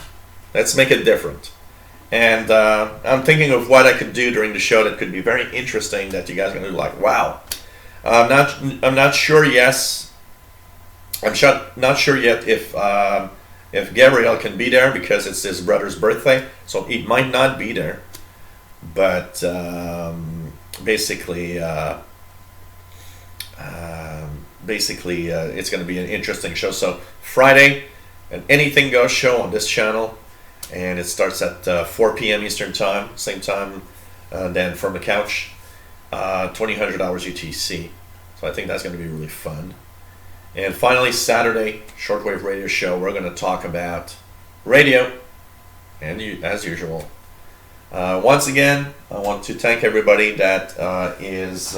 Let's make it different. And I'm thinking of what I could do during the show that could be very interesting that you guys are going to be like, wow. I'm not sure. Yes, I'm not sure yet if Gabriel can be there because it's his brother's birthday, so he might not be there. But basically, it's going to be an interesting show. So Friday, an Anything Goes show on this channel, and it starts at 4 p.m. Eastern Time, same time then From the Couch, 2000 hours UTC. So I think that's going to be really fun. And finally, Saturday, shortwave radio show. We're going to talk about radio, and as usual. Once again, I want to thank everybody that is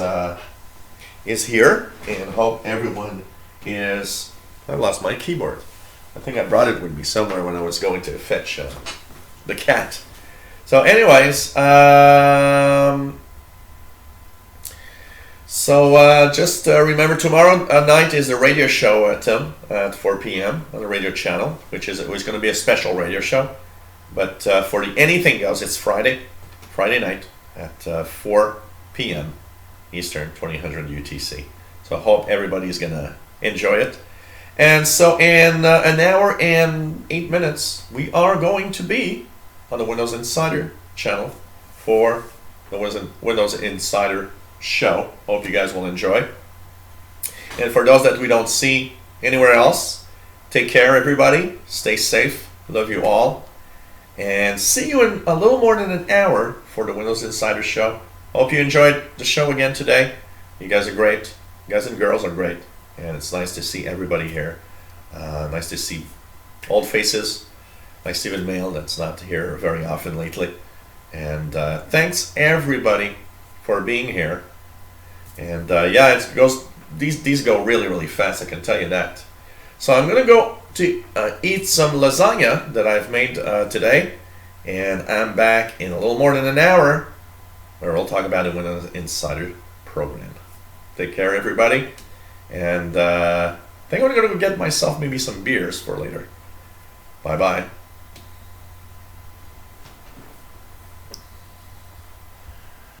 here, and hope everyone is. I lost my keyboard. I think I brought it with me somewhere when I was going to fetch the cat. So, anyways, just remember tomorrow night is the radio show, Tim, at 4 p.m. on the radio channel, which is going to be a special radio show. But for the Anything Goes, it's Friday night at 4 p.m. Eastern, 2000 UTC. So I hope everybody's going to enjoy it. And so in an hour and 8 minutes, we are going to be on the Windows Insider channel for the Windows Insider show. Hope you guys will enjoy. And for those that we don't see anywhere else, take care, everybody. Stay safe. Love you all. And see you in a little more than an hour for the Windows Insider show. Hope you enjoyed the show again today. You guys are great. You guys and girls are great. And it's nice to see everybody here. Nice to see old faces like Stephen Mail that's not here very often lately. And thanks everybody for being here. And yeah, it goes. These go really, really fast. I can tell you that. So I'm gonna go to eat some lasagna that I've made today, and I'm back in a little more than an hour, where we'll talk about it when the Insider program. Take care, everybody, and I think I'm gonna go get myself maybe some beers for later. Bye bye.